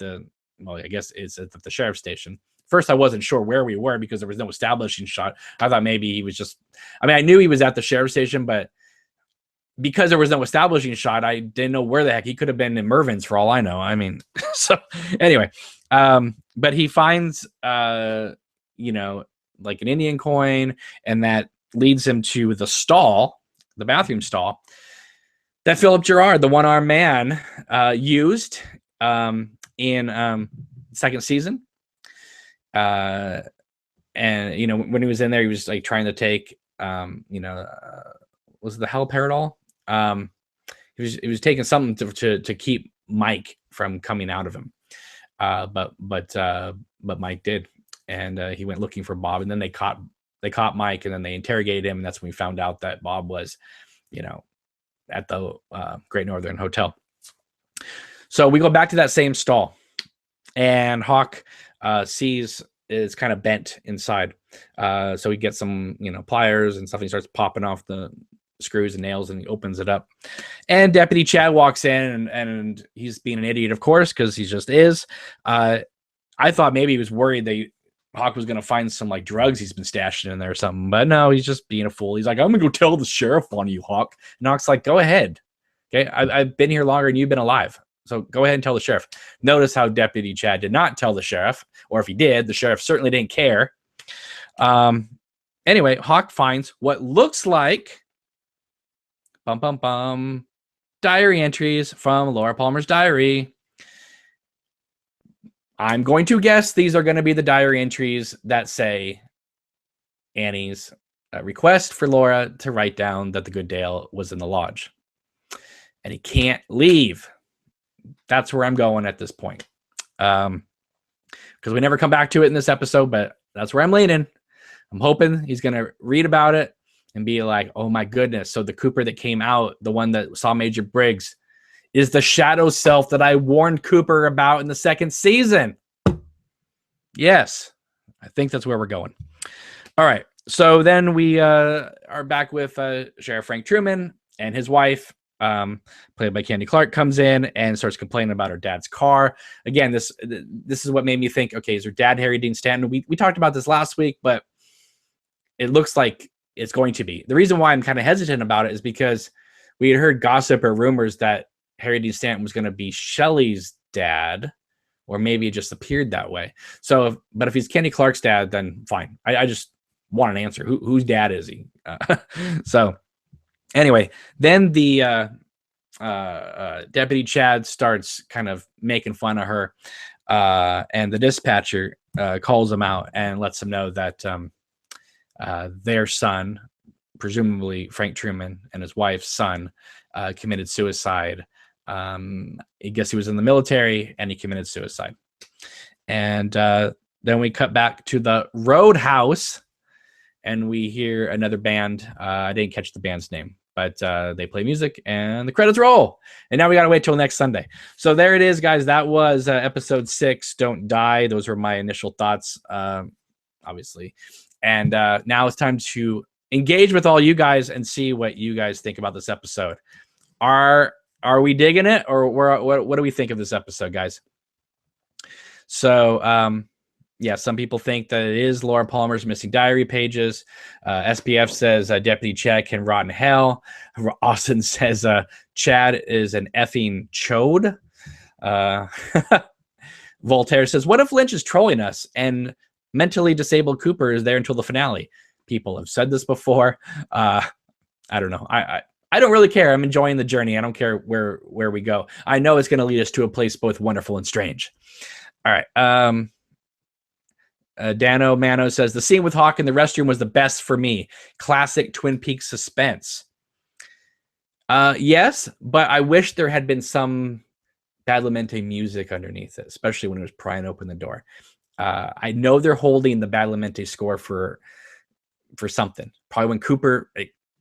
at the sheriff's station. First, I wasn't sure where we were because there was no establishing shot. I thought maybe he was just, I knew he was at the sheriff's station, but because there was no establishing shot, I didn't know where the heck he could have been in Mervin's for all I know. So anyway, but he finds, like an Indian coin, and that leads him to the bathroom stall that Philip Gerard, the one-armed man, used in second season. And when he was in there, he was like trying to take was it the haloperidol? He was taking something to keep Mike from coming out of him. But Mike did, and he went looking for Bob, and then they caught Mike, and then they interrogated him, and that's when we found out that Bob was at the Great Northern Hotel. So we go back to that same stall, and Hawk sees is kind of bent inside. So he gets some, pliers and stuff, and he starts popping off the screws and nails, and he opens it up. And Deputy Chad walks in, and he's being an idiot, of course, because he just is. I thought maybe he was worried that Hawk was going to find some like drugs he's been stashing in there or something, but no, he's just being a fool. He's like, "I'm going to go tell the sheriff on you, Hawk." And Hawk's like, "Go ahead. Okay, I've been here longer than you've been alive. So go ahead and tell the sheriff." Notice how Deputy Chad did not tell the sheriff, or if he did, the sheriff certainly didn't care. Anyway, Hawk finds what looks like diary entries from Laura Palmer's diary. I'm going to guess these are going to be the diary entries that say Annie's request for Laura to write down that the Good Dale was in the lodge. And he can't leave. That's where I'm going at this point. because we never come back to it in this episode, but that's where I'm leaning. I'm hoping he's going to read about it and be like, oh my goodness. So the Cooper that came out, the one that saw Major Briggs, is the shadow self that I warned Cooper about in the second season. Yes, I think that's where we're going. All right. So then we are back with Sheriff Frank Truman and his wife, played by Candy Clark, comes in and starts complaining about her dad's car. Again, this is what made me think, okay, is her dad Harry Dean Stanton? We talked about this last week, but it looks like it's going to be. The reason why I'm kind of hesitant about it is because we had heard gossip or rumors that Harry Dean Stanton was going to be Shelley's dad, or maybe it just appeared that way. So, but if he's Candy Clark's dad, then fine. I just want an answer. Whose dad is he? So anyway, then the Deputy Chad starts kind of making fun of her, and the dispatcher calls him out and lets him know that their son, presumably Frank Truman and his wife's son, committed suicide. I guess he was in the military and he committed suicide. And then we cut back to the Roadhouse and we hear another band. I didn't catch the band's name, but they play music and the credits roll. And now we got to wait till next Sunday. So there it is, guys. That was episode 6, Don't Die. Those were my initial thoughts, obviously. And now it's time to engage with all you guys and see what you guys think about this episode. Are we digging it, or what do we think of this episode, guys? So, yeah, some people think that it is Laura Palmer's missing diary pages. SPF says Deputy Chad can rot in hell. Austin says Chad is an effing chode. Voltaire says, what if Lynch is trolling us and mentally disabled Cooper is there until the finale? People have said this before. I don't know. I don't really care. I'm enjoying the journey. I don't care where we go. I know it's going to lead us to a place both wonderful and strange. All right. Dano Mano says, the scene with Hawk in the restroom was the best for me. Classic Twin Peaks suspense. Yes, but I wish there had been some Badalamenti music underneath it, especially when it was prying open the door. I know they're holding the Badalamenti score for something. Probably when Cooper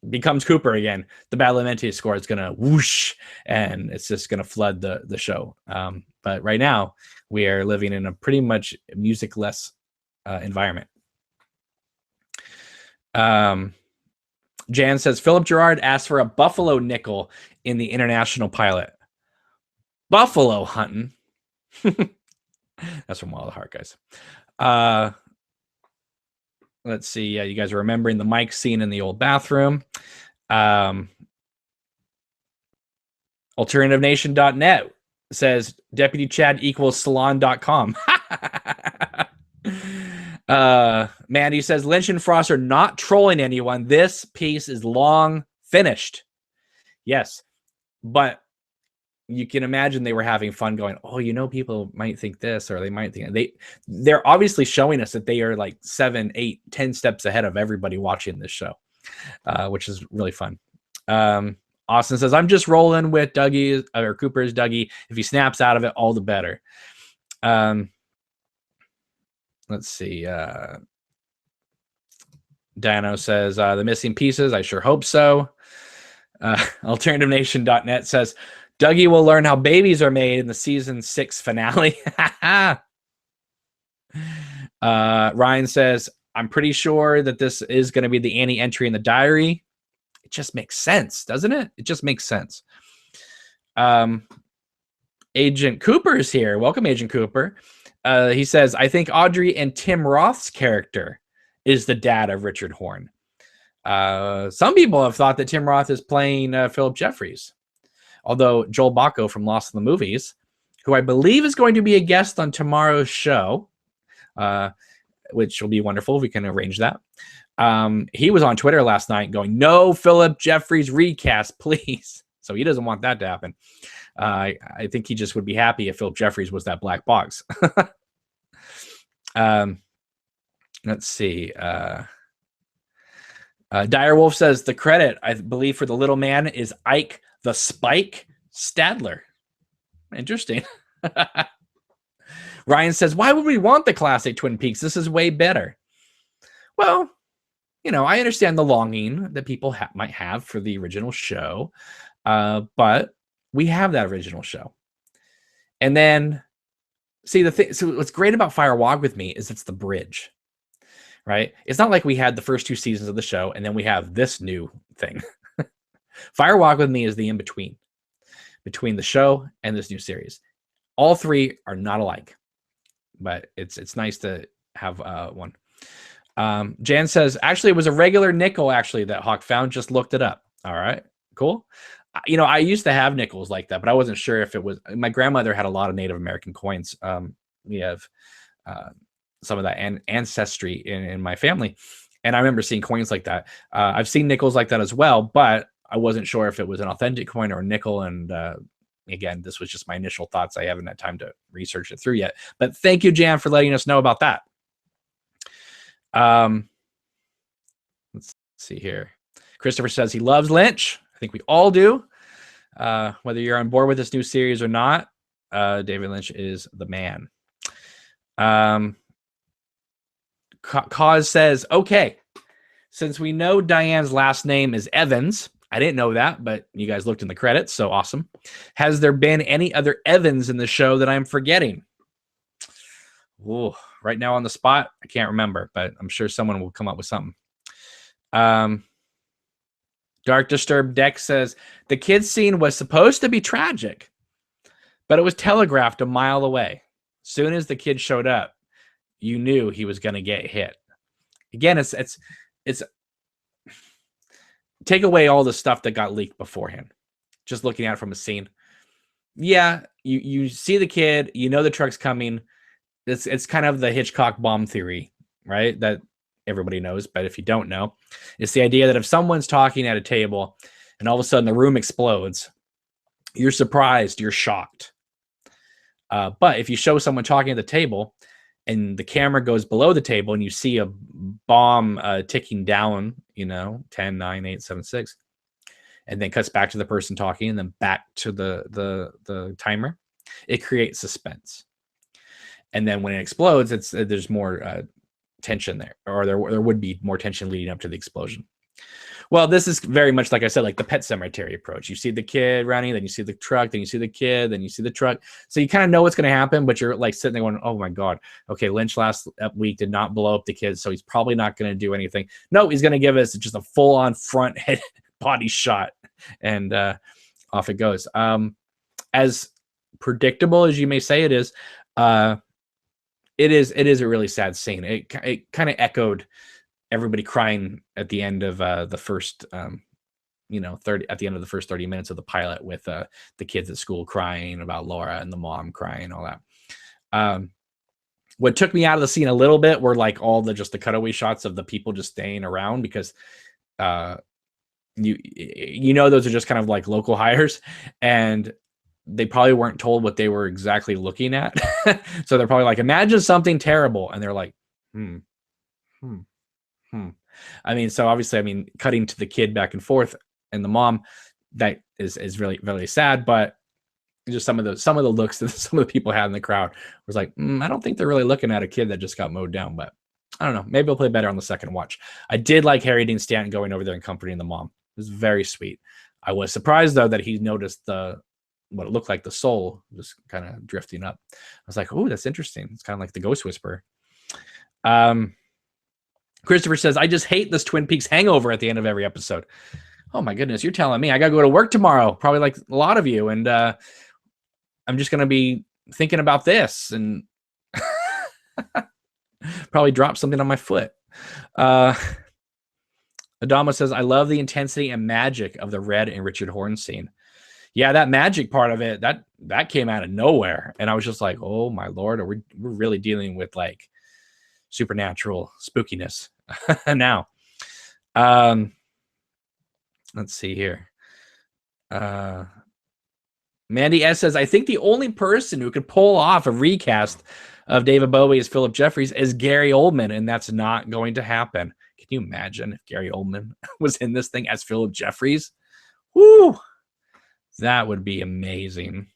becomes Cooper again, the Badalamenti score is going to whoosh, and it's just going to flood the show. But right now, we are living in a pretty much music-less environment. Jan says, Philip Gerard asked for a buffalo nickel in the international pilot. Buffalo hunting. That's from Wild at Heart, guys. Let's see. Yeah, you guys are remembering the Mike scene in the old bathroom. AlternativeNation.net says Deputy Chad equals salon.com. Mandy says Lynch and Frost are not trolling anyone. This piece is long finished. Yes, but you can imagine they were having fun going, oh, you know, people might think this, or they might think they're obviously showing us that they are like 7, 8, 10 steps ahead of everybody watching this show, which is really fun. Austin says, I'm just rolling with Dougie, or Cooper's Dougie. If he snaps out of it, all the better. Let's see. Dano says, the missing pieces. I sure hope so. AlternativeNation.net says, Dougie will learn how babies are made in the season 6 finale. Ryan says, I'm pretty sure that this is going to be the Annie entry in the diary. It just makes sense, doesn't it? It just makes sense. Agent Cooper is here. Welcome, Agent Cooper. He says, I think Audrey and Tim Roth's character is the dad of Richard Horn. Some people have thought that Tim Roth is playing Philip Jeffries. Although Joel Bacco from Lost in the Movies, who I believe is going to be a guest on tomorrow's show, which will be wonderful if we can arrange that. He was on Twitter last night going, no Philip Jeffries recast, please. So he doesn't want that to happen. I think he just would be happy if Philip Jeffries was that black box. Let's see. Direwolf says the credit, I believe, for the little man is Ike the Spike Stadler. Interesting. Ryan says, why would we want the classic Twin Peaks? This is way better. Well, you know, I understand the longing that people might have for the original show, but we have that original show. And then, see, the thing, so what's great about Fire Walk with Me is it's the bridge, right? It's not like we had the first 2 seasons of the show and then we have this new thing. Fire Walk with Me is the in-between, between the show and this new series. All 3 are not alike, but it's nice to have one. Jan says, actually, it was a regular nickel, actually, that Hawk found. Just looked it up. All right, cool. You know, I used to have nickels like that, but I wasn't sure if it was. My grandmother had a lot of Native American coins. We have some of that ancestry in my family, and I remember seeing coins like that. I've seen nickels like that as well, but I wasn't sure if it was an authentic coin or a nickel. And again, this was just my initial thoughts. I haven't had time to research it through yet. But thank you, Jan, for letting us know about that. Let's see here. Christopher says he loves Lynch. I think we all do. Whether you're on board with this new series or not, David Lynch is the man. Cause says, okay, since we know Diane's last name is Evans, I didn't know that, but you guys looked in the credits, so awesome. Has there been any other Evans in the show that I'm forgetting? Ooh, right now on the spot, I can't remember, but I'm sure someone will come up with something. Dark Disturbed Deck says, the kids scene was supposed to be tragic, but it was telegraphed a mile away. Soon as the kid showed up, you knew he was going to get hit. Again, it's take away all the stuff that got leaked beforehand. Just looking at it from a scene. Yeah, you see the kid, you know the truck's coming. It's kind of the Hitchcock bomb theory, right? That everybody knows, but if you don't know, it's the idea that if someone's talking at a table and all of a sudden the room explodes, you're surprised, you're shocked. But if you show someone talking at the table and the camera goes below the table and you see a bomb ticking down, 10, 9, 8, 7, 6, and then cuts back to the person talking and then back to the timer, it creates suspense. And then when it explodes, there's more tension there, or there would be more tension leading up to the explosion. Well, this is very much, like I said, like the Pet Sematary approach. You see the kid running, then you see the truck, then you see the kid, then you see the truck. So you kind of know what's going to happen, but you're like sitting there going, oh my God, okay, Lynch last week did not blow up the kid, so he's probably not going to do anything. No, he's going to give us just a full-on front head body shot, and off it goes. As predictable as you may say it is, it is a really sad scene. It kind of echoed everybody crying at the end of the first 30 minutes of the pilot, with the kids at school crying about Laura and the mom crying, all that. What took me out of the scene a little bit were like all the cutaway shots of the people just staying around, because those are just kind of like local hires, and they probably weren't told what they were exactly looking at. So they're probably like, imagine something terrible. And they're like, I mean, so obviously, cutting to the kid back and forth and the mom, that is really, really sad. But just some of the looks that some of the people had in the crowd was like, I don't think they're really looking at a kid that just got mowed down. But I don't know. Maybe I'll play better on the second watch. I did like Harry Dean Stanton going over there and comforting the mom. It was very sweet. I was surprised, though, that he noticed what it looked like the soul just kind of drifting up. I was like, oh, that's interesting. It's kind of like the Ghost Whisperer. Christopher says, I just hate this Twin Peaks hangover at the end of every episode. Oh my goodness, you're telling me I gotta go to work tomorrow, probably like a lot of you, and I'm just gonna be thinking about this and probably drop something on my foot. Adama says, I love the intensity and magic of the Red and Richard Horn scene. Yeah, that magic part of it, that came out of nowhere. And I was just like, oh my Lord, we're really dealing with like supernatural spookiness now. Let's see here. Mandy S says, I think the only person who could pull off a recast of David Bowie as Philip Jeffries is Gary Oldman, and that's not going to happen. Can you imagine if Gary Oldman was in this thing as Philip Jeffries? Woo! That would be amazing.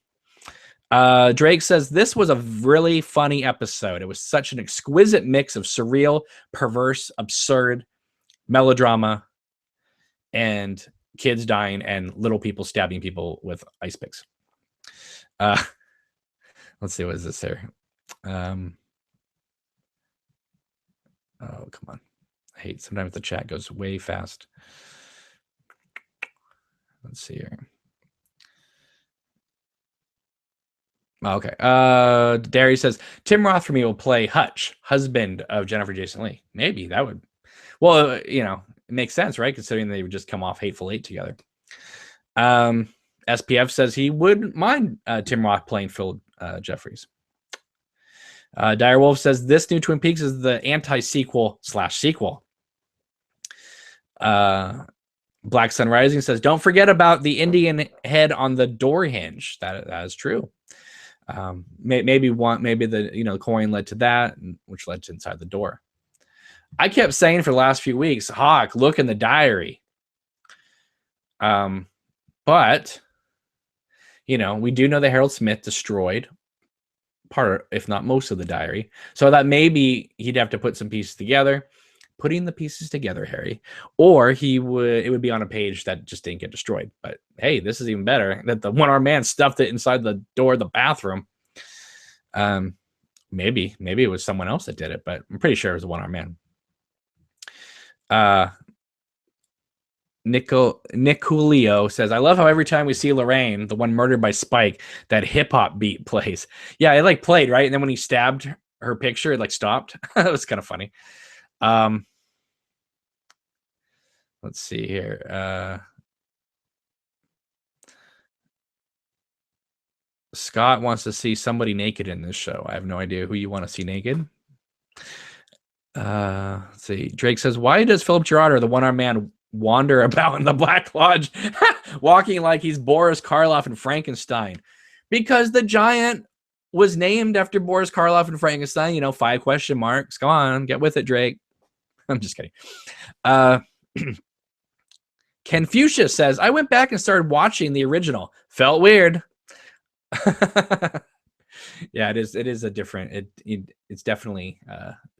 Drake says, this was a really funny episode. It was such an exquisite mix of surreal, perverse, absurd, melodrama, and kids dying and little people stabbing people with ice picks. Let's see, what is this here? Oh, come on. I hate sometimes the chat goes way fast. Let's see here. Okay. Derry says Tim Roth for me will play Hutch, husband of Jennifer Jason Leigh. Maybe that would. Well, it makes sense, right? Considering they would just come off Hateful Eight together. SPF says he wouldn't mind Tim Roth playing Phil Jeffries. Dire Wolf says this new Twin Peaks is the anti-sequel/sequel. Black Sun Rising says, don't forget about the Indian head on the door hinge. That is true. Maybe the coin led to that, which led to inside the door. I kept saying for the last few weeks, Hawk, look in the diary. But we do know that Harold Smith destroyed part, if not most, of the diary, so that maybe he'd have to put some pieces together. Putting the pieces together, Harry, or it would be on a page that just didn't get destroyed. But hey, this is even better that the one-armed man stuffed it inside the door of the bathroom. Maybe it was someone else that did it, but I'm pretty sure it was a one-armed man. Nicolio says, I love how every time we see Lorraine, the one murdered by Spike, that hip-hop beat plays. Yeah, it played, right? And then when he stabbed her picture, it stopped. It was kind of funny. Let's see here. Scott wants to see somebody naked in this show. I have no idea who you want to see naked. Let's see. Drake says, why does Philip Gerard, or the one-armed man, wander about in the Black Lodge walking like he's Boris Karloff and Frankenstein? Because the giant was named after Boris Karloff and Frankenstein. 5 question marks. Come on, get with it, Drake. I'm just kidding. Confucius says, I went back and started watching the original. Felt weird. Yeah, it is a different. It's definitely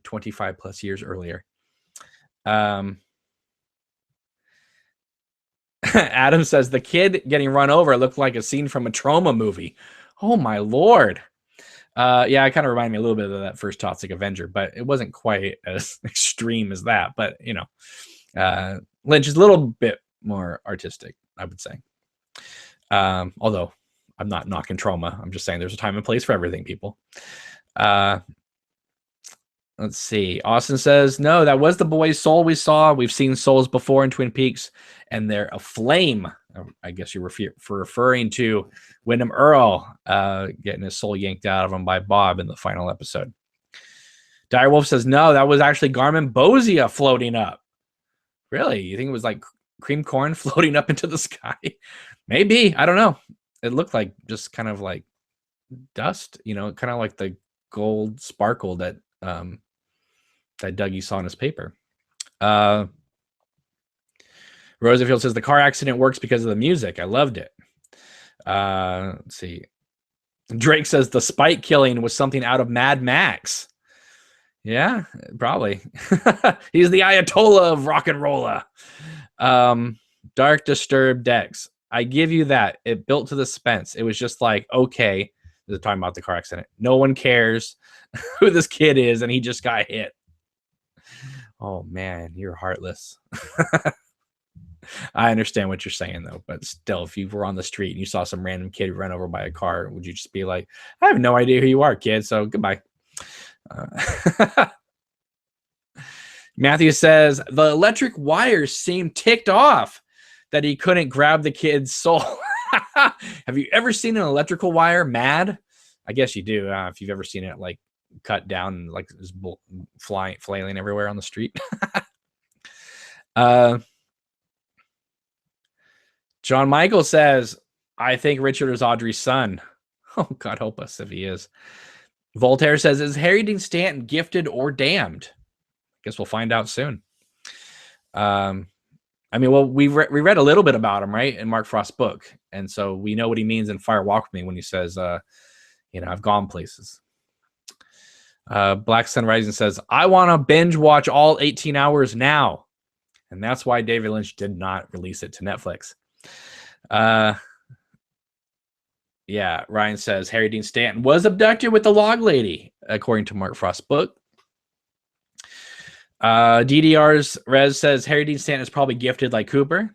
25 plus years earlier. Adam says the kid getting run over looked like a scene from a trauma movie. Oh my lord. Yeah, it kind of reminded me a little bit of that first Toxic Avenger, but it wasn't quite as extreme as that. But Lynch is a little bit more artistic, I would say. Although I'm not knocking trauma. I'm just saying there's a time and place for everything, people. Let's see. Austin says, no, that was the boy's soul we saw. We've seen souls before in Twin Peaks, and they're aflame. I guess you're referring to Wyndham Earl getting his soul yanked out of him by Bob in the final episode. Direwolf says, no, that was actually Garmin Bozia floating up. Really? You think it was like cream corn floating up into the sky? Maybe. I don't know. It looked like just kind of like dust, kind of like the gold sparkle that Dougie saw in his paper. Rosenfield says the car accident works because of the music. I loved it. Let's see. Drake says the Spike killing was something out of Mad Max. Yeah, probably. He's the Ayatollah of rock and rolla. Dark Disturbed Dex. I give you that. It built to the suspense. It was just like, okay, they're talking about the car accident. No one cares who this kid is, and he just got hit. Oh man, you're heartless. I understand what you're saying though, but still, if you were on the street and you saw some random kid run over by a car, would you just be like, I have no idea who you are, kid, so goodbye. Matthew says the electric wires seemed ticked off that he couldn't grab the kid's soul. Have you ever seen an electrical wire mad? I guess you do. If you've ever seen it like cut down and like flailing everywhere on the street. John Michael says, I think Richard is Audrey's son. Oh, God help us if he is. Voltaire says, is Harry Dean Stanton gifted or damned? Guess we'll find out soon. I mean, well, we read a little bit about him, right, in Mark Frost's book. And so we know what he means in Fire Walk With Me when he says, I've gone places. Black Sun Rising says, I want to binge watch all 18 hours now. And that's why David Lynch did not release it to Netflix. Yeah, Ryan says, Harry Dean Stanton was abducted with the log lady, according to Mark Frost's book. DDR's Rez says, Harry Dean Stanton is probably gifted like Cooper.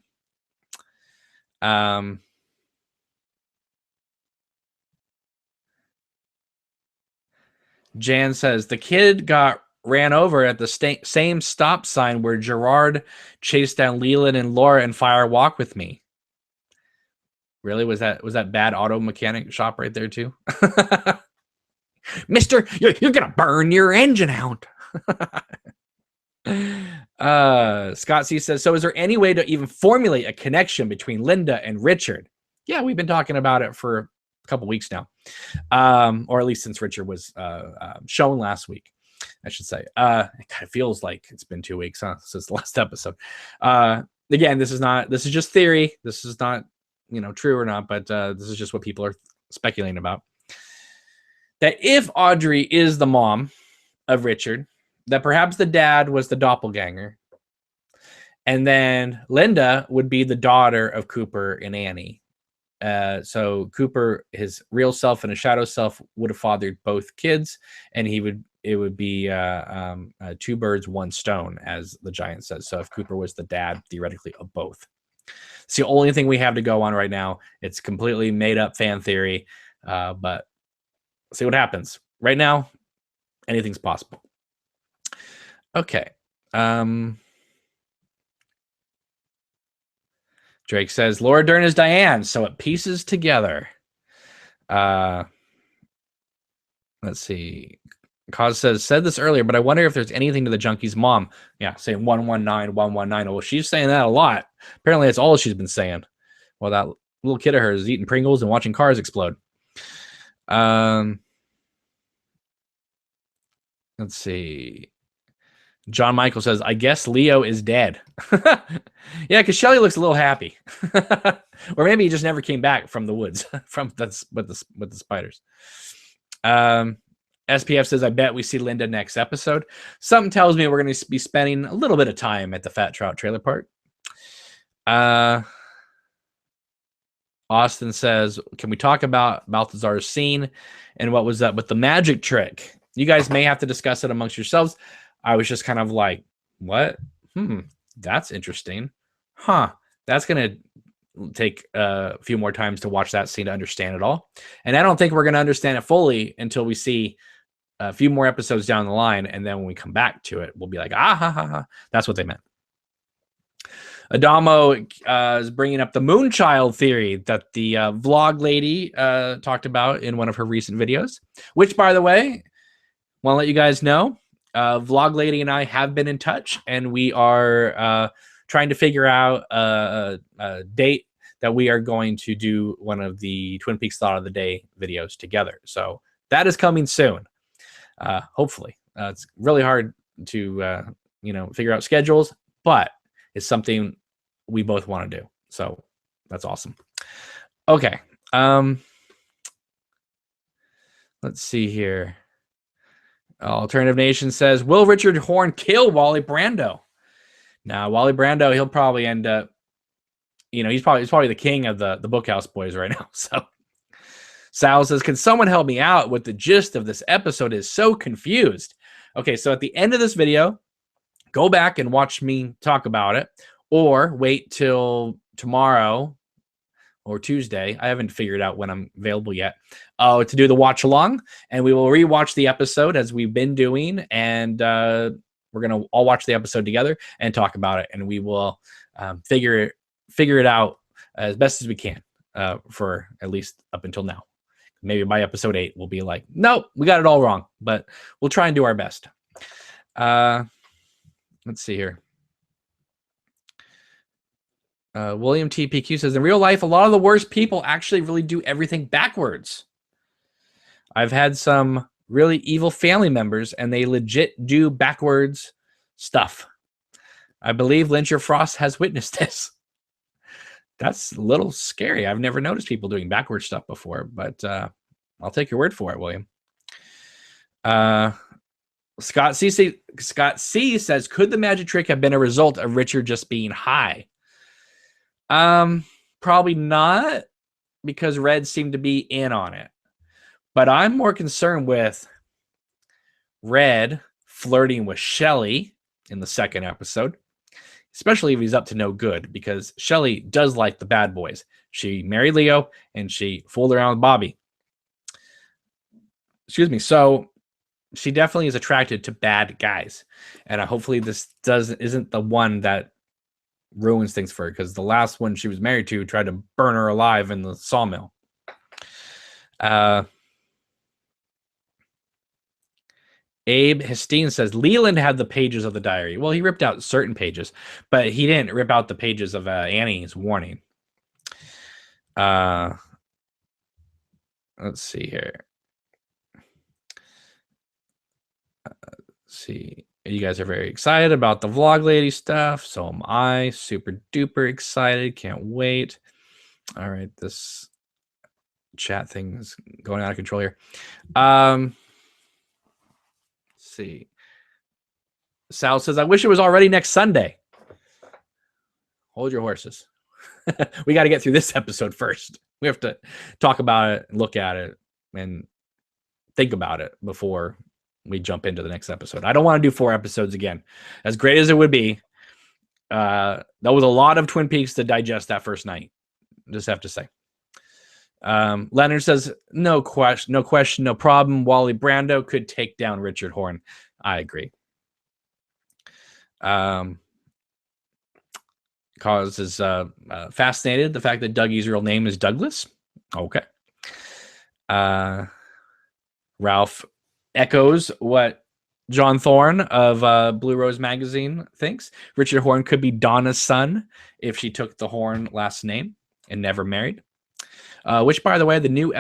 Jan says, the kid got ran over at the same stop sign where Gerard chased down Leland and Laura in Fire Walk with Me. Really? Was that bad auto mechanic shop right there too? Mister, you're gonna burn your engine out. Scott C says, so is there any way to even formulate a connection between Linda and Richard? Yeah, we've been talking about it for a couple weeks now. Or at least since Richard was shown last week, I should say. It kind of feels like it's been 2 weeks, since the last episode. Again, this is just theory. This is not, true or not, but this is just what people are speculating about. That if Audrey is the mom of Richard, that perhaps the dad was the doppelganger, and then Linda would be the daughter of Cooper and Annie. So Cooper, his real self and his shadow self, would have fathered both kids, and it would be two birds, one stone, as the giant says. So if Cooper was the dad, theoretically, of both. It's the only thing we have to go on right now. It's completely made up fan theory, but see what happens. Right now, anything's possible. Okay. Drake says, Laura Dern is Diane, so it pieces together. Let's see. Cause said this earlier, but I wonder if there's anything to the junkie's mom. Yeah, saying 119, 119. Well, she's saying that a lot. Apparently, that's all she's been saying. Well, that little kid of hers is eating Pringles and watching cars explode. Let's see. John Michael says, I guess Leo is dead. Yeah, because Shelly looks a little happy. Or maybe he just never came back from the woods with the spiders. SPF says, I bet we see Linda next episode. Something tells me we're going to be spending a little bit of time at the Fat Trout Trailer Park. Austin says, can we talk about Balthazar's scene and what was up with the magic trick? You guys may have to discuss it amongst yourselves. I was just kind of like, what? That's interesting. That's going to take a few more times to watch that scene to understand it all. And I don't think we're going to understand it fully until we see a few more episodes down the line. And then when we come back to it, we'll be like, that's what they meant. Adamo is bringing up the Moonchild theory that the vlog lady talked about in one of her recent videos, which, by the way, want to let you guys know, Vlog Lady and I have been in touch, and we are trying to figure out a date that we are going to do one of the Twin Peaks Thought of the Day videos together. So that is coming soon. Hopefully, it's really hard to figure out schedules, but it's something we both want to do. So that's awesome. Okay. Let's see here. Alternative Nation says, will Richard Horn kill Wally Brando? Now, Wally Brando, he'll probably end up, he's probably the king of the Bookhouse Boys right now. So Sal says, can someone help me out with the gist of this episode? Is so confused. Okay, so at the end of this video, go back and watch me talk about it, or wait till tomorrow or Tuesday. I haven't figured out when I'm available yet to do the watch along, and we will rewatch the episode as we've been doing, and we're gonna all watch the episode together and talk about it, and we will figure it out as best as we can for at least up until now. Maybe by episode 8 we'll be like, nope, we got it all wrong, but we'll try and do our best. Let's see here. William TPQ says, in real life, a lot of the worst people actually really do everything backwards. I've had some really evil family members, and they legit do backwards stuff. I believe Lynch or Frost has witnessed this. That's a little scary. I've never noticed people doing backwards stuff before, but I'll take your word for it, William. Scott C says, could the magic trick have been a result of Richard just being high? Probably not, because Red seemed to be in on it. But I'm more concerned with Red flirting with Shelley in the second episode, especially if he's up to no good, because Shelley does like the bad boys. She married Leo and she fooled around with Bobby. Excuse me. So she definitely is attracted to bad guys. And hopefully this isn't the one that ruins things for her, because the last one she was married to tried to burn her alive in the sawmill. Abe Hastine says Leland had the pages of the diary. Well, he ripped out certain pages, but he didn't rip out the pages of Annie's warning. Let's see here. See, you guys are very excited about the vlog lady stuff. So am I. Super duper excited. Can't wait. All right, this chat thing is going out of control here. Let's see. Sal says, I wish it was already next Sunday. Hold your horses. We got to get through this episode first. We have to talk about it, look at it, and think about it before we jump into the next episode. I don't want to do 4 episodes again. As great as it would be, that was a lot of Twin Peaks to digest that first night. Just have to say. Leonard says, no question, no problem. Wally Brando could take down Richard Horn. I agree. Cause is fascinated the fact that Dougie's real name is Douglas. Okay. Ralph echoes what John Thorne of Blue Rose magazine thinks. Richard Horn could be Donna's son if she took the Horn last name and never married. Which, by the way, the new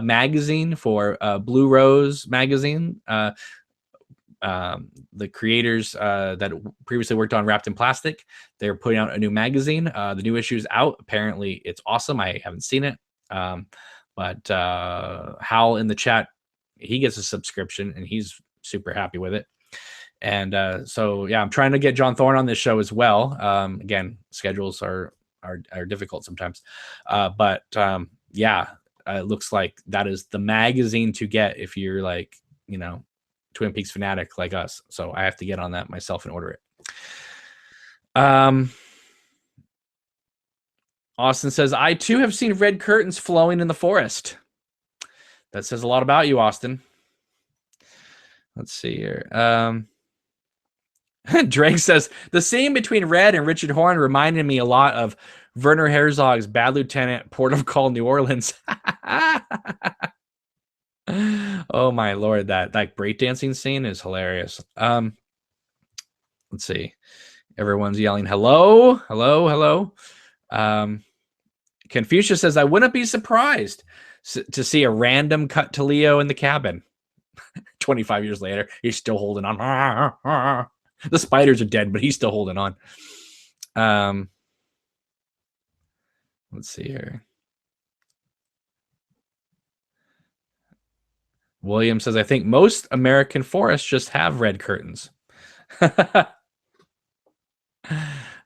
magazine for Blue Rose magazine. The creators that previously worked on Wrapped in Plastic, they're putting out a new magazine. The new issue is out. Apparently, it's awesome. I haven't seen it, but Hal in the chat, he gets a subscription and he's super happy with it. And so, yeah, I'm trying to get John Thorne on this show as well. Again, schedules are difficult sometimes, but yeah, it looks like that is the magazine to get if you're like, Twin Peaks fanatic like us. So I have to get on that myself and order it. Austin says, I too have seen red curtains flowing in the forest. That says a lot about you, Austin. Let's see here. Drake says, the scene between Red and Richard Horn reminded me a lot of Werner Herzog's Bad Lieutenant, Port of Call, New Orleans. Oh my Lord, that breakdancing scene is hilarious. Let's see. Everyone's yelling, hello, hello, hello. Confucius says, I wouldn't be surprised to see a random cut to Leo in the cabin. 25 years later, he's still holding on. The spiders are dead, but he's still holding on. Let's see here. William says, I think most American forests just have red curtains.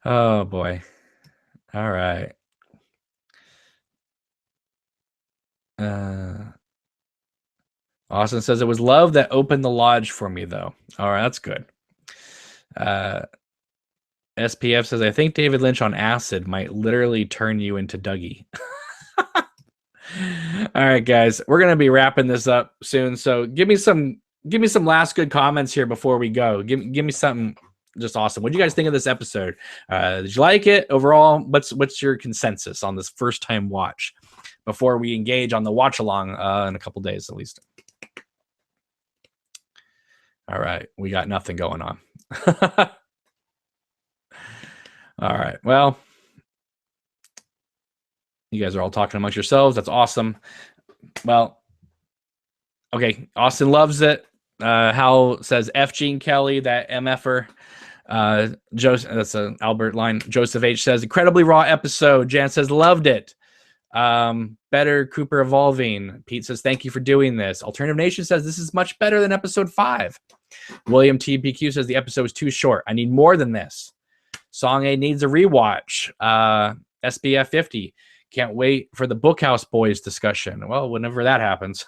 Oh, boy. All right. Austin says, it was love that opened the lodge for me, though. All right, that's good. SPF says, I think David Lynch on acid might literally turn you into Dougie. All right, guys, we're gonna be wrapping this up soon. So give me some last good comments here before we go. Give me something just awesome. What do you guys think of this episode? Did you like it overall? What's your consensus on this first time watch before we engage on the watch along in a couple days at least? All right, we got nothing going on. All right, well, you guys are all talking amongst yourselves. That's awesome. Well, okay. Austin loves it. Hal says F. Gene Kelly, that MFer. Joseph, that's an Albert line. Joseph H says incredibly raw episode. Jan says loved it. Better Cooper evolving. Pete says, thank you for doing this. Alternative Nation says, this is much better than episode 5. William TPQ says, the episode is too short. I need more than this. Song A needs a rewatch. SBF 50. Can't wait for the Bookhouse Boys discussion. Well, whenever that happens.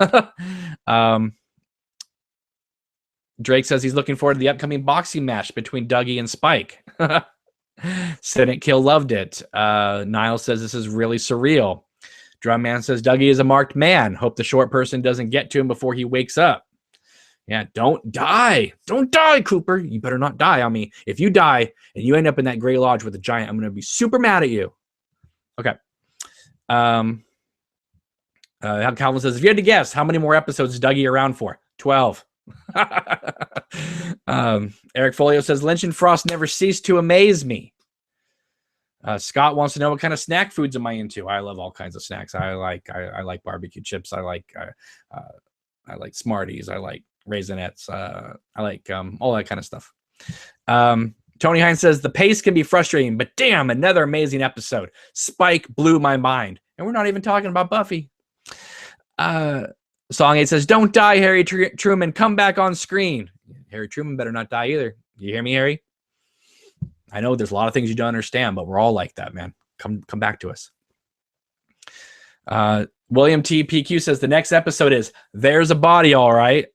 Drake says he's looking forward to the upcoming boxing match between Dougie and Spike. Senate Kill loved it. Niall says this is really surreal. Drumman says Dougie is a marked man. Hope the short person doesn't get to him before he wakes up. Yeah, don't die. Don't die, Cooper. You better not die on me. If you die and you end up in that gray lodge with a giant, I'm going to be super mad at you. Okay. Calvin says, if you had to guess, how many more episodes is Dougie around for? 12. Eric Folio says, Lynch and Frost never cease to amaze me. Scott wants to know what kind of snack foods am I into. I love all kinds of snacks. I like barbecue chips. I like Smarties. I like Raisinets. I like all that kind of stuff. Tony Hines says the pace can be frustrating, but damn, another amazing episode. Spike blew my mind, and we're not even talking about Buffy. Song 8 says, don't die, Harry Truman. Come back on screen. Harry Truman better not die either. You hear me, Harry? I know there's a lot of things you don't understand, but we're all like that, man. Come back to us. William TPQ says the next episode is There's a Body, All Right.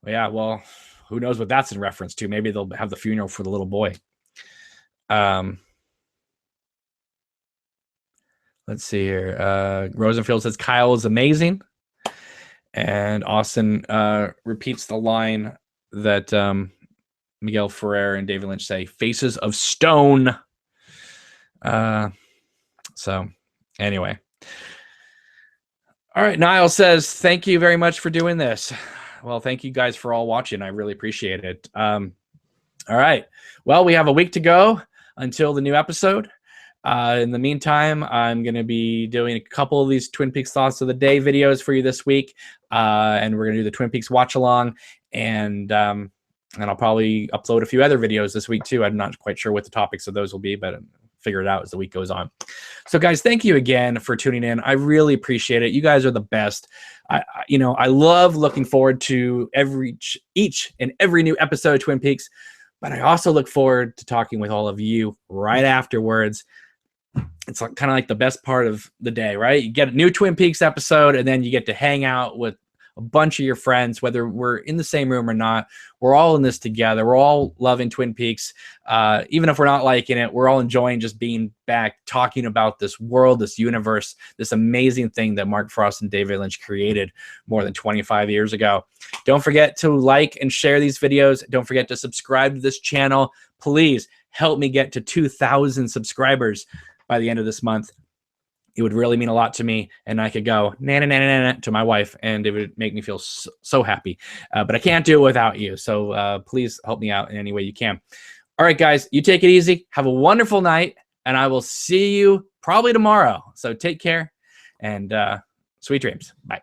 Well, yeah, well, who knows what that's in reference to? Maybe they'll have the funeral for the little boy. Let's see here. Rosenfield says Kyle is amazing. And Austin repeats the line that Miguel Ferrer and David Lynch say, faces of stone. So anyway. All right. Niall says, thank you very much for doing this. Well, thank you guys for all watching. I really appreciate it. All right. Well, we have a week to go until the new episode. In the meantime, I'm going to be doing a couple of these Twin Peaks Thoughts of the Day videos for you this week. And we're going to do the Twin Peaks Watch Along. And I'll probably upload a few other videos this week too. I'm not quite sure what the topics of those will be, but figure it out as the week goes on. So guys, thank you again for tuning in. I really appreciate it. You guys are the best. I love looking forward to each and every new episode of Twin Peaks, but I also look forward to talking with all of you right afterwards. It's kind of like the best part of the day, right? You get a new Twin Peaks episode, and then you get to hang out with a bunch of your friends, whether we're in the same room or not. We're all in this together. We're all loving Twin Peaks. Even if we're not liking it, we're all enjoying just being back, talking about this world, this universe, this amazing thing that Mark Frost and David Lynch created more than 25 years ago. Don't forget to like and share these videos. Don't forget to subscribe to this channel. Please help me get to 2,000 subscribers by the end of this month. It would really mean a lot to me, and I could go na na na na na to my wife, and it would make me feel so happy. But I can't do it without you, so please help me out in any way you can. All right, guys, you take it easy. Have a wonderful night, and I will see you probably tomorrow. So take care, and sweet dreams. Bye.